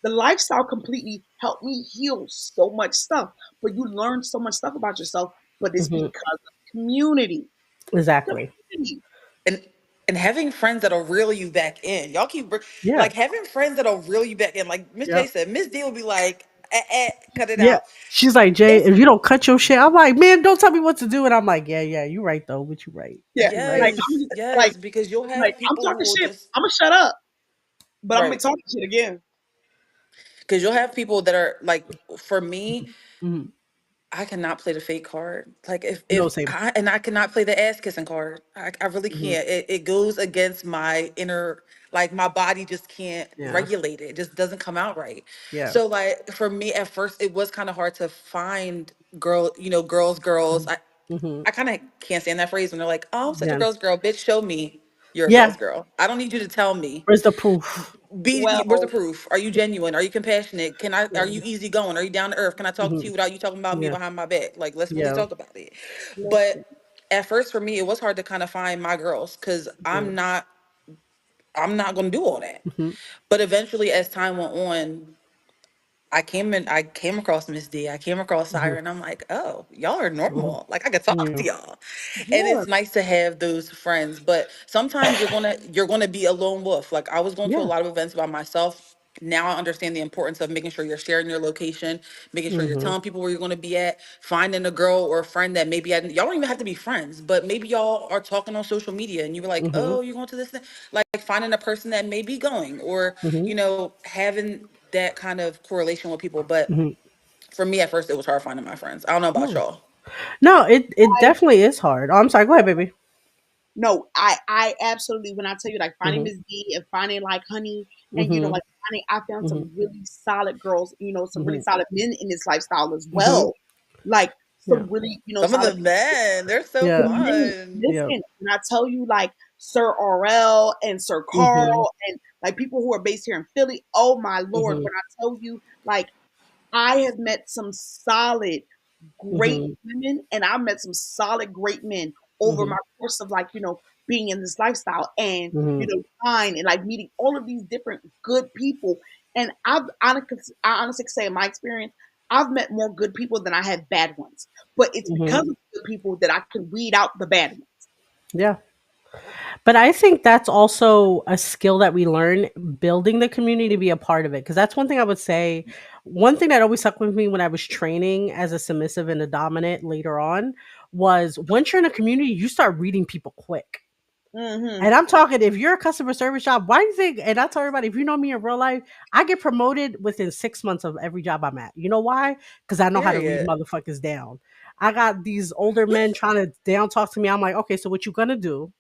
The lifestyle completely helped me heal so much stuff. But you learn so much stuff about yourself, but it's Hmm. because of community. Exactly. Community. and and having friends that'll reel you back in. Y'all Yeah. like having friends that'll reel you back in. Like Miss J Yep. said, Miss D will be like, cut it Yeah. out. She's like, Jay, It's if you don't cut your shit, I'm like, man, don't tell me what to do. And I'm like, yeah, yeah, you right though, but you right. Yeah. You right. Like, yes, because you'll like have I'm people who talking will shit. just I'm gonna shut up, but I'm gonna be right. talking shit again. Because you'll have people that are like, for me, Hmm. I cannot play the fake card. Like No, if same. I cannot play the ass kissing card. I really Hmm. can't. It goes against my inner, like my body just can't Yeah. regulate it. It just doesn't come out right. Yeah. So like for me at first it was kind of hard to find girls. Hmm. I kind of can't stand that phrase when they're like, "Oh, I'm such a Yeah. girl's girl." Bitch, show me you're a Yeah. girl's girl. I don't need you to tell me. Where's the proof? Where's the Well, proof? Are you genuine? Are you compassionate? Are Yeah. you easygoing? Are you down to earth? Can I talk to Hmm. you without you talking about me Yeah. behind my back? Like, let's really Yeah. talk about it. But listen. at first for me it was hard to kind of find my girls because I'm not gonna do all that. Mm-hmm. But eventually as time went on, I came across Miss D. I came across Mm-hmm. Siren. I'm like, oh, y'all are Mm-hmm. normal. Like I could talk Yeah. to y'all. And Yeah. it's nice to have those friends. But sometimes you're gonna be a lone wolf. Like I was going to a Yeah. lot of events by myself. Now I understand the importance of making sure you're sharing your location, making sure you're Mm-hmm. telling people where you're gonna be at, finding a girl or a friend that maybe y'all don't even have to be friends, but maybe y'all are talking on social media and you were like, Mm-hmm. oh, you're going to this thing. Like finding a person that may be going or, Mm-hmm. having that kind of correlation with people. But Mm-hmm. for me at first it was hard finding my friends. I don't know about No. y'all. No, it definitely is hard. Oh, I'm sorry. Go ahead, baby. No, I absolutely, when I tell you, like, finding Mm-hmm. Miss D and finding, like, Honey, and, Mm-hmm. like, finding, I found Mm-hmm. some really solid girls, some really Mm-hmm. solid men in this lifestyle as Mm-hmm. well. Like, Yeah. some really, Some of solid the men, they're so the Yeah. men. fun. Yeah. Listen, when I tell you, like, Sir RL and Sir Mm-hmm. Carl and, like, people who are based here in Philly, oh my Lord, Mm-hmm. when I tell you, like, I have met some solid great Mm-hmm. women and I met some solid great men over Mm-hmm. my course of, like, being in this lifestyle and, Mm-hmm. fine and, like, meeting all of these different good people. And I honestly say in my experience, I've met more good people than I have bad ones. But it's Mm-hmm. because of the good people that I can weed out the bad ones. Yeah. But I think that's also a skill that we learn building the community to be a part of it. Cause that's one thing I would say. One thing that always stuck with me when I was training as a submissive and a dominant later on was once you're in a community, you start reading people quick. Mm-hmm. And I'm talking if you're a customer service job, why do you think? And I tell everybody, if you know me in real life, I get promoted within 6 months of every job I'm at. You know why? Because I know how to read Period. motherfuckers down. I got these older men trying to down talk to me. I'm like, okay, so what you gonna do?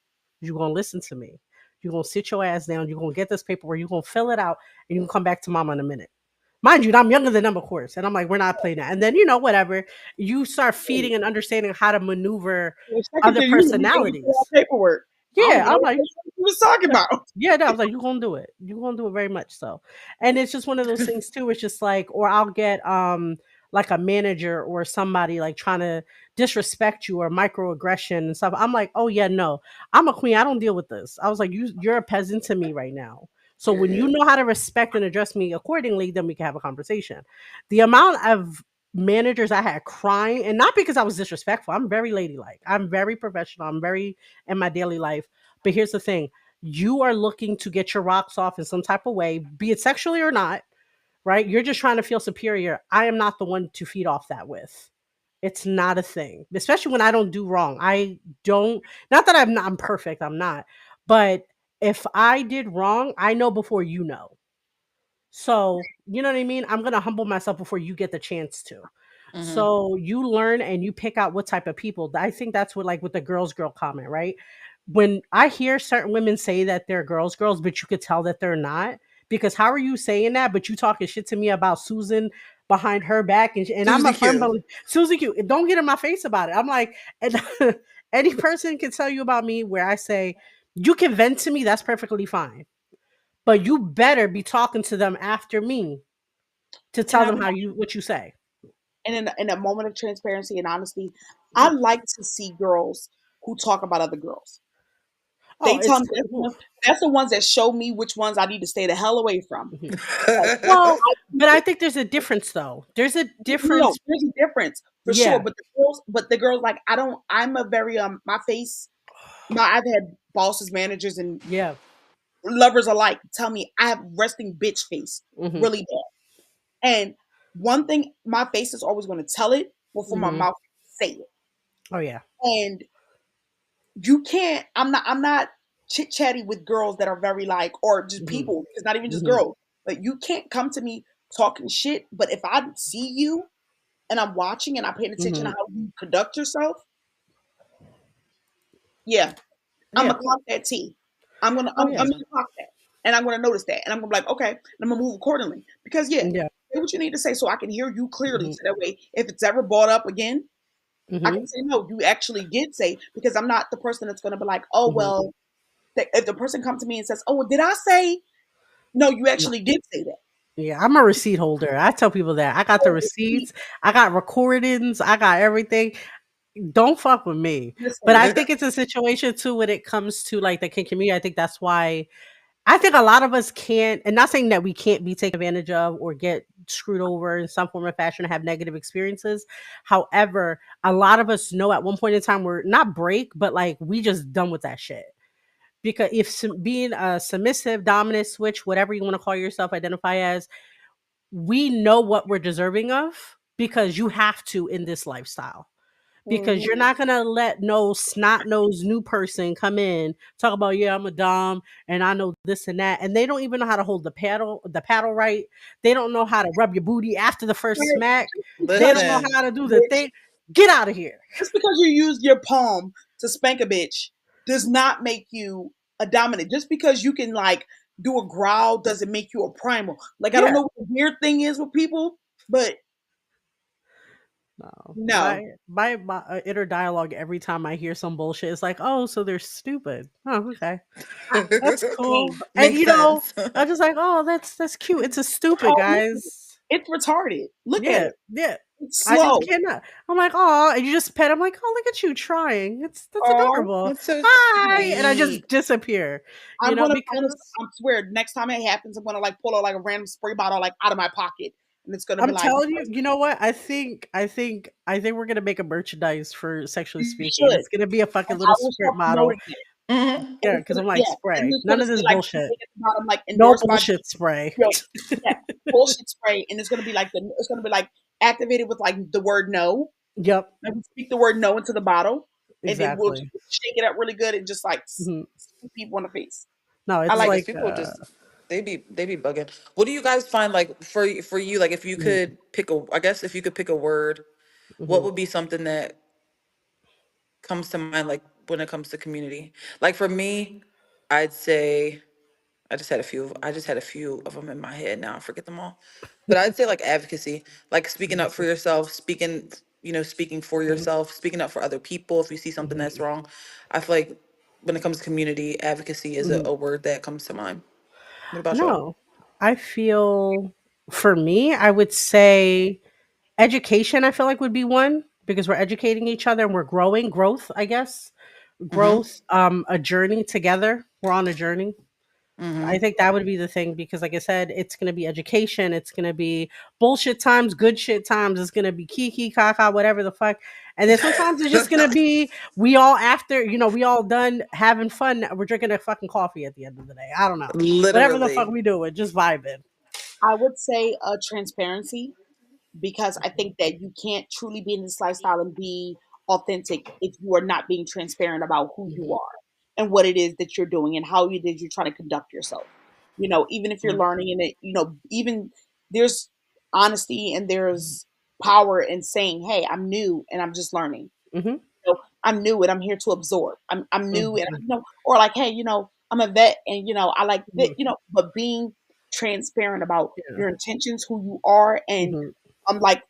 You're gonna listen to me. You're gonna sit your ass down. You're gonna get this paperwork. You're gonna fill it out, and you can come back to mama in a minute. Mind you, I'm younger than them, of course. And I'm like, we're not playing that. And then, whatever. You start feeding and understanding how to maneuver The other secretary, you make me fill out personalities. paperwork. I don't Yeah, even know I'm what like, he was talking yeah. about. Yeah, no, I was like, "You gonna do it. You gonna do it very much so." And it's just one of those things too, it's just like or I'll get, like a manager or somebody, like, trying to disrespect you or microaggression and stuff. I'm like, "Oh, yeah, no. I'm a queen. I don't deal with this." I was like, You're a peasant to me right now. So when you Period. know how to respect and address me accordingly, then we can have a conversation." The amount of managers I had crying, and not because I was disrespectful. I'm very ladylike. I'm very professional. I'm very in my daily life. But here's the thing, you are looking to get your rocks off in some type of way, be it sexually or not, right? You're just trying to feel superior. I am not the one to feed off that with. It's not a thing, especially when I don't do wrong. I don't, not that I'm perfect, I'm not. But if I did wrong, I know before you know. So, you know what I mean? I'm going to humble myself before you get the chance to. Hmm. So, you learn and you pick out what type of people. I think that's what, like, with the girl comment, right? When I hear certain women say that they're girls, but you could tell that they're not, because how are you saying that? But you talking shit to me about Susan behind her back, and I'm Susie a firm Q. believer. Susie Q, don't get in my face about it. I'm like, and any person can tell you about me where I say you can vent to me. That's perfectly fine, but you better be talking to them after me to And tell I'm them what you say. and in a moment of transparency and honesty, I Mhm. like to see girls who talk about other girls. Oh, They tell it's me oof. that's the ones that show me which ones I need to stay the hell away from. Mhm. Like, Well, I but I think there's a difference though. There's a no, difference. there's a difference for sure. Yeah, But the girls, like, I don't. I'm a very my face. I've had bosses, managers, and yeah. lovers alike tell me I have resting bitch face Hmm. really bad. And one thing, my face is always going to tell it before my Hmm. mouth say it. Oh yeah. And you can't. I'm not chit chatty with girls that are very, like, or just Hmm. people. It's not even just Hmm. girls. But you can't come to me talking shit. But if I see you and I'm watching and I'm paying attention to Hmm. how you conduct yourself, yeah, I'm Yeah. gonna clock that T. I'm gonna Oh I'm, yeah. I'm gonna clock that, and I'm gonna notice that, and I'm gonna be like, okay, and I'm gonna move accordingly because, yeah, Yeah. say what you need to say so I can hear you clearly. Hmm. So that way, if it's ever brought up again, I can Hmm. say no. You actually did say, because I'm not the person that's gonna be like, oh Hmm. well. If the person comes to me and says, oh, well, did I say no? You No. actually did say that. Yeah, I'm a receipt holder. I tell people that I got the Oh, receipt. receipts, I got recordings, I got everything. don't fuck with me. But I Listen, think it's a situation too when it comes to like the kink community. I think that's why I think a lot of us can't, and not saying that we can't be taken advantage of or get screwed over in some form or fashion or have negative experiences. However, a lot of us know at one point in time we're not break, but like we just done with that shit. Because if being a submissive, dominant, switch, whatever you want to call yourself, identify as, we know what we're deserving of because you have to in this lifestyle, because mhm. you're not gonna let no snot nosed new person come in talk about, yeah, I'm a dom and I know this and that, and they don't even know how to hold the paddle right. They don't know how to rub your booty after the first Right, smack. They because don't know Listen, how to do the bitch, thing. Get out of here. just because you use your palm to spank a bitch does not make you a dominant. Just because you can like do a growl doesn't make you a primal. Like I don't Yeah. know what the weird thing is with people, but No. no. My inner dialogue every time I hear some bullshit is like, oh, so they're stupid. Oh, okay. I, That's cool. hey, And makes sense. I'm just like, oh, that's cute. It's a stupid, oh, guys. it's retarded. Look at Yeah, it. yeah. It's I just slow. cannot. I'm like, oh, and you just pet. I'm like, oh, look at you trying. That's Oh, adorable. That's so Hi, and I just sweet. disappear. I'm gonna promise. Because I swear, next time it happens, I'm gonna like pull out like a random spray bottle like out of my pocket, and it's gonna be I'm like, telling you, you know what? I think we're gonna make a merchandise for sexually you speaking. should. It's gonna be a And fucking I little will squirt start bottle. promoting it. Mhm. And Yeah, it's because gonna, I'm like yeah, and spray. it's None gonna of say this like bullshit. at the bottom, like No endorsed by bullshit spray. yo, yeah, bullshit spray, and it's gonna be like it's gonna be like activated with like the word no. Yep, Like we speak the word no into the bottle, and then we'll just exactly. shake it up really good and just like Mhm. scoop people in the face. No, I Yeah, it's like because like, people just they be bugging. What do you guys find like for you? Like, if you mhm, could pick a, I guess if you could pick a word, what mhm, would be something that comes to mind like when it comes to community? Like for me, I'd say I just had a few of them in my head now. I forget them all. But I'd say like advocacy, like speaking up for yourself, speaking for mhm, yourself, speaking up for other people if you see something that's mhm, wrong. I feel like when it comes to community, advocacy is mhm. a word that comes to mind. What about y'all? No, I feel, for me, I would say education, I feel like would be one, because we're educating each other and we're growing, growth, I guess. Mm-hmm. Growth, a journey together. We're on a journey. I Mm-hmm. think that would be the thing because, like I said, it's going to be education. It's going to be bullshit times, good shit times. It's going to be kiki, kaka, whatever the fuck. And then sometimes it's just going to be we all, after, we all done having fun. We're drinking a fucking coffee at the end of the day. I don't know. Whatever the fuck Literally. we doing, just vibing. I would say transparency, because I think that you can't truly be in this lifestyle and be authentic if you are not being transparent about who you Mhm, are and what it is that you're doing and how it is you're trying to conduct yourself. Even if you're Mhm. learning in it, even there's honesty and there's power in saying, "Hey, I'm new and I'm just learning." mhm, I'm new and I'm here to absorb. I'm new and mhm, or like, hey, I'm a vet and I like that, mhm. but being transparent about Yeah. your intentions, who you are, and Mhm, I'm like,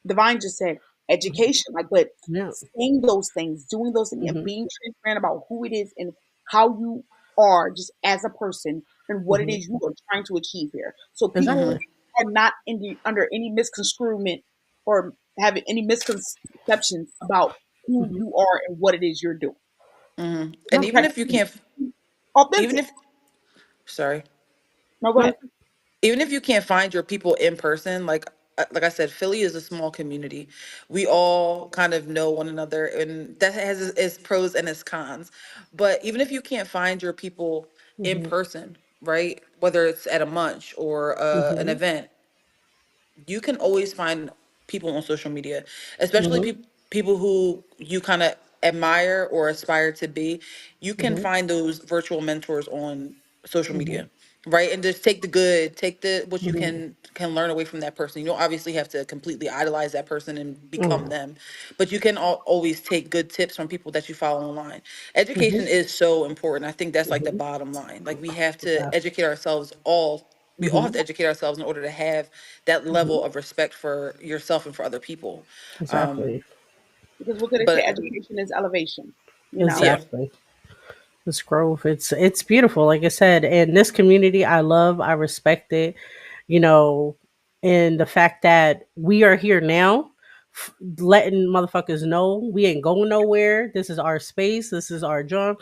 Divine just said mhm. education, like, but Yeah. saying those things, doing those things, and Mhm, being transparent about who it is and how you are just as a person and what it mhm. is you are trying to achieve here. So people Mm-hmm. Exactly. are not under any misconstruement or having any misconceptions about who Mhm. you are and what it is you're doing. Mm-hmm. And No, Be even if you can't, even authentic. if, sorry, No, go no. ahead. even if you can't find your people in person, like I said, Philly is a small community. We all kind of know one another, and that has its pros and its cons. But even if you can't find your people in Mhm, person, right? Whether it's at a munch or an mhm, event, you can always find people on social media, especially mhm, people who you kind of admire or aspire to be. You can mhm, find those virtual mentors on social mhm, media, right? And just take the good, take the what you mhm. can learn away from that person. You don't obviously have to completely idolize that person and become Yeah. them, but you can always take good tips from people that you follow online. Mhm, Education is so important. I think that's like the mhm. bottom line. Like we have to Yeah. educate ourselves all. We all have Mhm, to educate ourselves in order to have that mhm. level of respect for yourself and for other people. Um, Exactly. Because what could they say? but Education is elevation. You know. yeah. Exactly. It's growth. It's beautiful. Like I said, in this community, I love, I respect it. You know, and the fact that we are here now letting motherfuckers know we ain't going nowhere. This is our space. This is our job.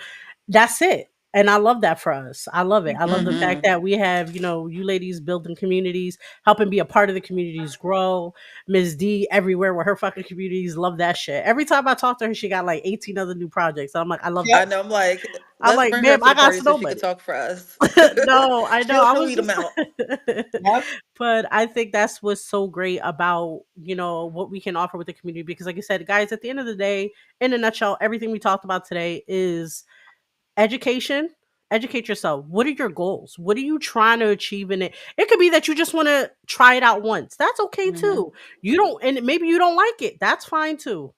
That's it. And I love that for us. I love it. I love the fact Mm-hmm. that we have, you ladies building communities, helping be a part of the communities grow. Ms. D everywhere with her fucking communities. Love that shit. Every time I talk to her, she got like 18 other new projects. I'm like, I love Yep. I that. know. I'm like, I'm let's like, bring her ma'am, to I the got party so so no she could money. talk for us. No, I know. I She'll was weed them just out. Yep. but I think that's what's so great about, what we can offer with the community because like I said, guys, at the end of the day, in a nutshell, everything we talked about today is education. Educate yourself. What are your goals? What are you trying to achieve in it? It could be that you just want to try it out once. That's okay Mm-hmm. too. You don't and maybe you don't like it. That's fine too.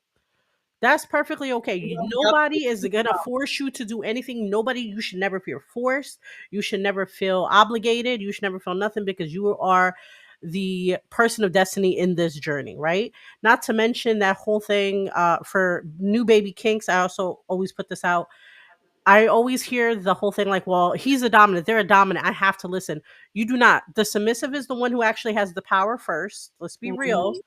That's perfectly okay. Yep. Nobody is gonna force you to do anything. Nobody, you should never feel forced. You should never feel obligated. You should never feel nothing because you are the person of destiny in this journey, right? Not to mention that whole thing for new baby kinks. I also always put this out. I always hear the whole thing like, well, he's a dominant, they're a dominant. I have to listen. You do not. The submissive is the one who actually has the power first. Let's be real. Mhm.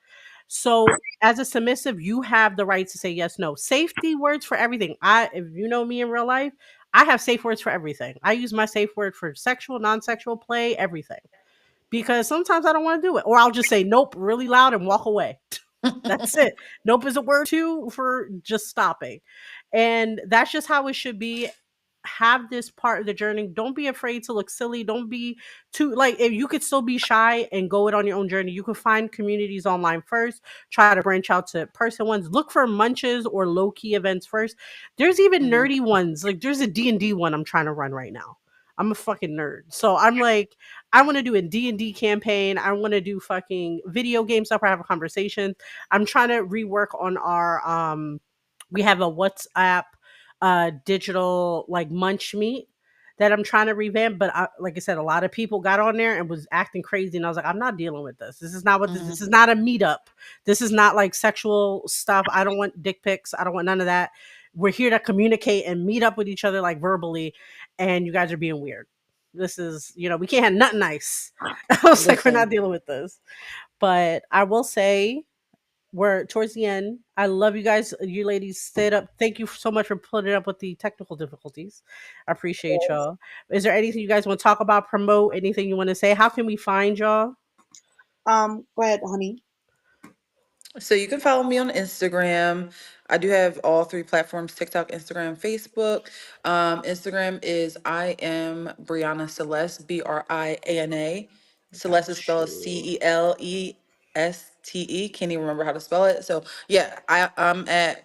So as a submissive, you have the right to say yes, no. Safety words for everything. If you know me in real life, I have safe words for everything. I use my safe word for sexual, non-sexual play, everything. Because sometimes I don't want to do it. Or I'll just say nope really loud and walk away. That's it. Nope is a word too for just stopping. And that's just how it should be. Have this part of the journey. Don't be afraid to look silly. Don't be too like if you could still be shy and go it on your own journey. You could find communities online first. Try to branch out to person ones. Look for munches or low key events first. There's even Mm-hmm. nerdy ones. Like there's a D&D one I'm trying to run right now. I'm a fucking nerd. So I'm like, I want to do a D&D campaign. I want to do fucking video game stuff or have a conversation. I'm trying to rework on our we have a WhatsApp digital like munch meet that I'm trying to revamp. But like I said, a lot of people got on there and was acting crazy, and I was like, I'm not dealing with this. This is not what this Mm-hmm. is not a meetup. This is not like sexual stuff. I don't want dick pics. I don't want none of that. We're here to communicate and meet up with each other like verbally, and you guys are being weird. This is, we can't have nothing nice. I was like, we're not Listen. dealing with this. But I will say we're towards the end. I love you guys. You ladies stayed up. Thank you so much for putting up with the technical difficulties. I appreciate y'all. Is there anything you guys want to talk about, promote, anything you want to say? How can we find y'all? Go ahead, honey. So you can follow me on Instagram. I do have all three platforms: TikTok, Instagram, Facebook. Instagram is I am Brianna Celeste, Briana. Celeste Got is spelled you. Celeste. Can't even remember how to spell it. So yeah, I'm at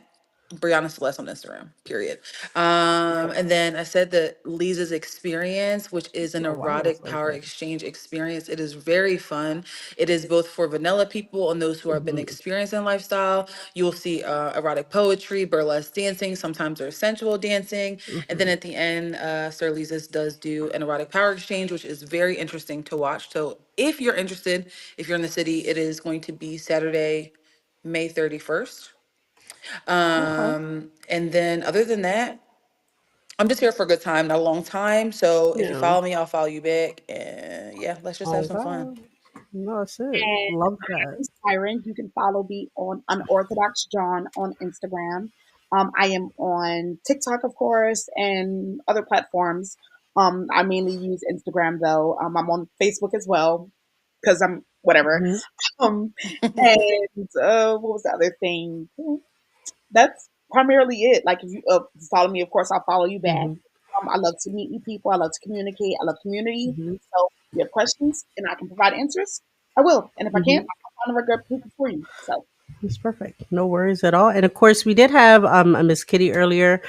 Brianna Celeste on Instagram, period. And then I said that Lisa's experience, which is an Oh wow, that's erotic so power good. exchange experience. It is very fun. It is both for vanilla people and those who have been Hmm. experiencing lifestyle. You'll see erotic poetry, burlesque dancing, sometimes there's sensual dancing. And then Hmm. at the end, Sir Lisa's does do an erotic power exchange, which is very interesting to watch. So if you're interested, if you're in the city, it is going to be Saturday, May 31st. Okay. And then other than that, I'm just here for a good time, not a long time. So if you Yeah. follow me, I'll follow you back. And yeah, let's just have Oh some fun. God. No, that's it. And Love I that. am Siren. You can follow me on Unorthodox John on Instagram. I am on TikTok, of course, and other platforms. I mainly use Instagram though. I'm on Facebook as well because I'm whatever. Hmm. Um, and what was the other thing? That's primarily it. Like if you follow me, of course, I'll follow you back. Hmm. I love to meet new people. I love to communicate. I love community. Hmm. So if you have questions and I can provide answers, I will. And if I can't, Hmm. I'll find a regular people for you. So It's perfect. No worries at all. And of course, we did have a Miss Kitty earlier.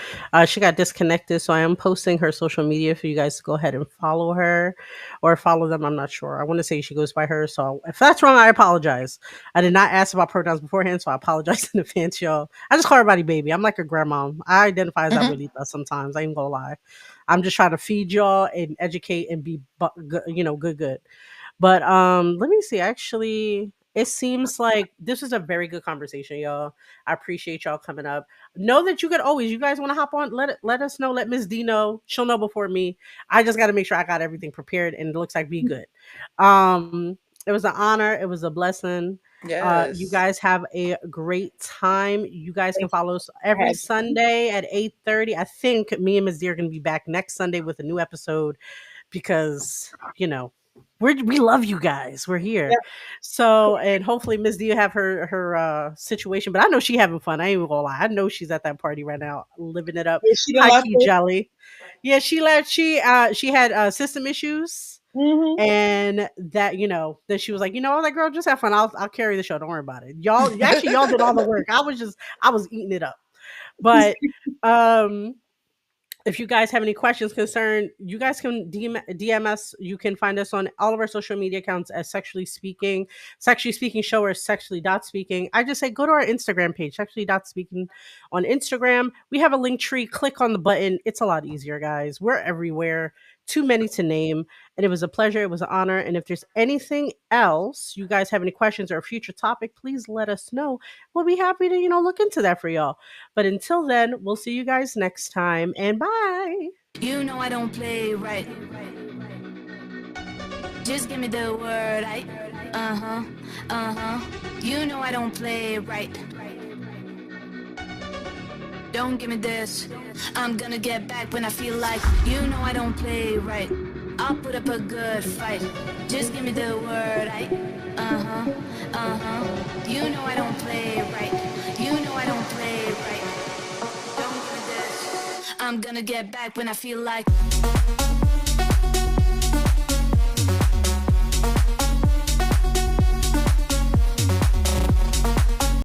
She got disconnected, so I am posting her social media for you guys to go ahead and follow her or follow them. I'm not sure. I want to say she goes by her. So if that's wrong, I apologize. I did not ask about pronouns beforehand, so I apologize in advance, y'all. I just call her buddy baby. I'm like her grandma. I identify as abuelita sometimes. I ain't gonna lie. I'm just trying to feed y'all and educate and be, good. But let me see. Actually, it seems like this was a very good conversation, y'all. I appreciate y'all coming up. Know that you could always, you guys want to hop on, let us know. Let Miss D know. She'll know before me. I just got to make sure I got everything prepared, and it looks like we good. It was an honor. It was a blessing. You Yes. guys have a great time. You guys can Thank you follow us for every having me. Sunday at 8:30. I think me and Ms. D are going to be back next Sunday with a new episode because, we love you guys. We're here. Yep. So, and hopefully Ms. D will have her situation, but I know she having fun. I ain't even gonna lie. I know she's at that party right now, living it up. Yeah, she done High left key it. jelly. Yeah, she had system issues, Hmm. and that then she was like, that girl, just have fun. I'll carry the show. Don't worry about it. Y'all did all the work. I was eating it up. But um if you guys have any questions, concern, you guys can DM us. You can find us on all of our social media accounts as Sexually Speaking Show, or Sexually Dot Speaking. I just say go to our Instagram page, Sexually Dot Speaking on Instagram. We have a link tree. Click on the button. It's a lot easier, guys. We're everywhere. Too many to name. And it was a pleasure. It was an honor. And if there's anything else, you guys have any questions or a future topic, please let us know. We'll be happy to, look into that for y'all. But until then, we'll see you guys next time, and bye. You know I don't play right. Just give me the word. You know I don't play right. Don't give me this. I'm gonna get back when I feel like. You know I don't play right. I'll put up a good fight. Just give me the word. You know I don't play right. You know I don't play right. Don't give me this. I'm gonna get back when I feel like.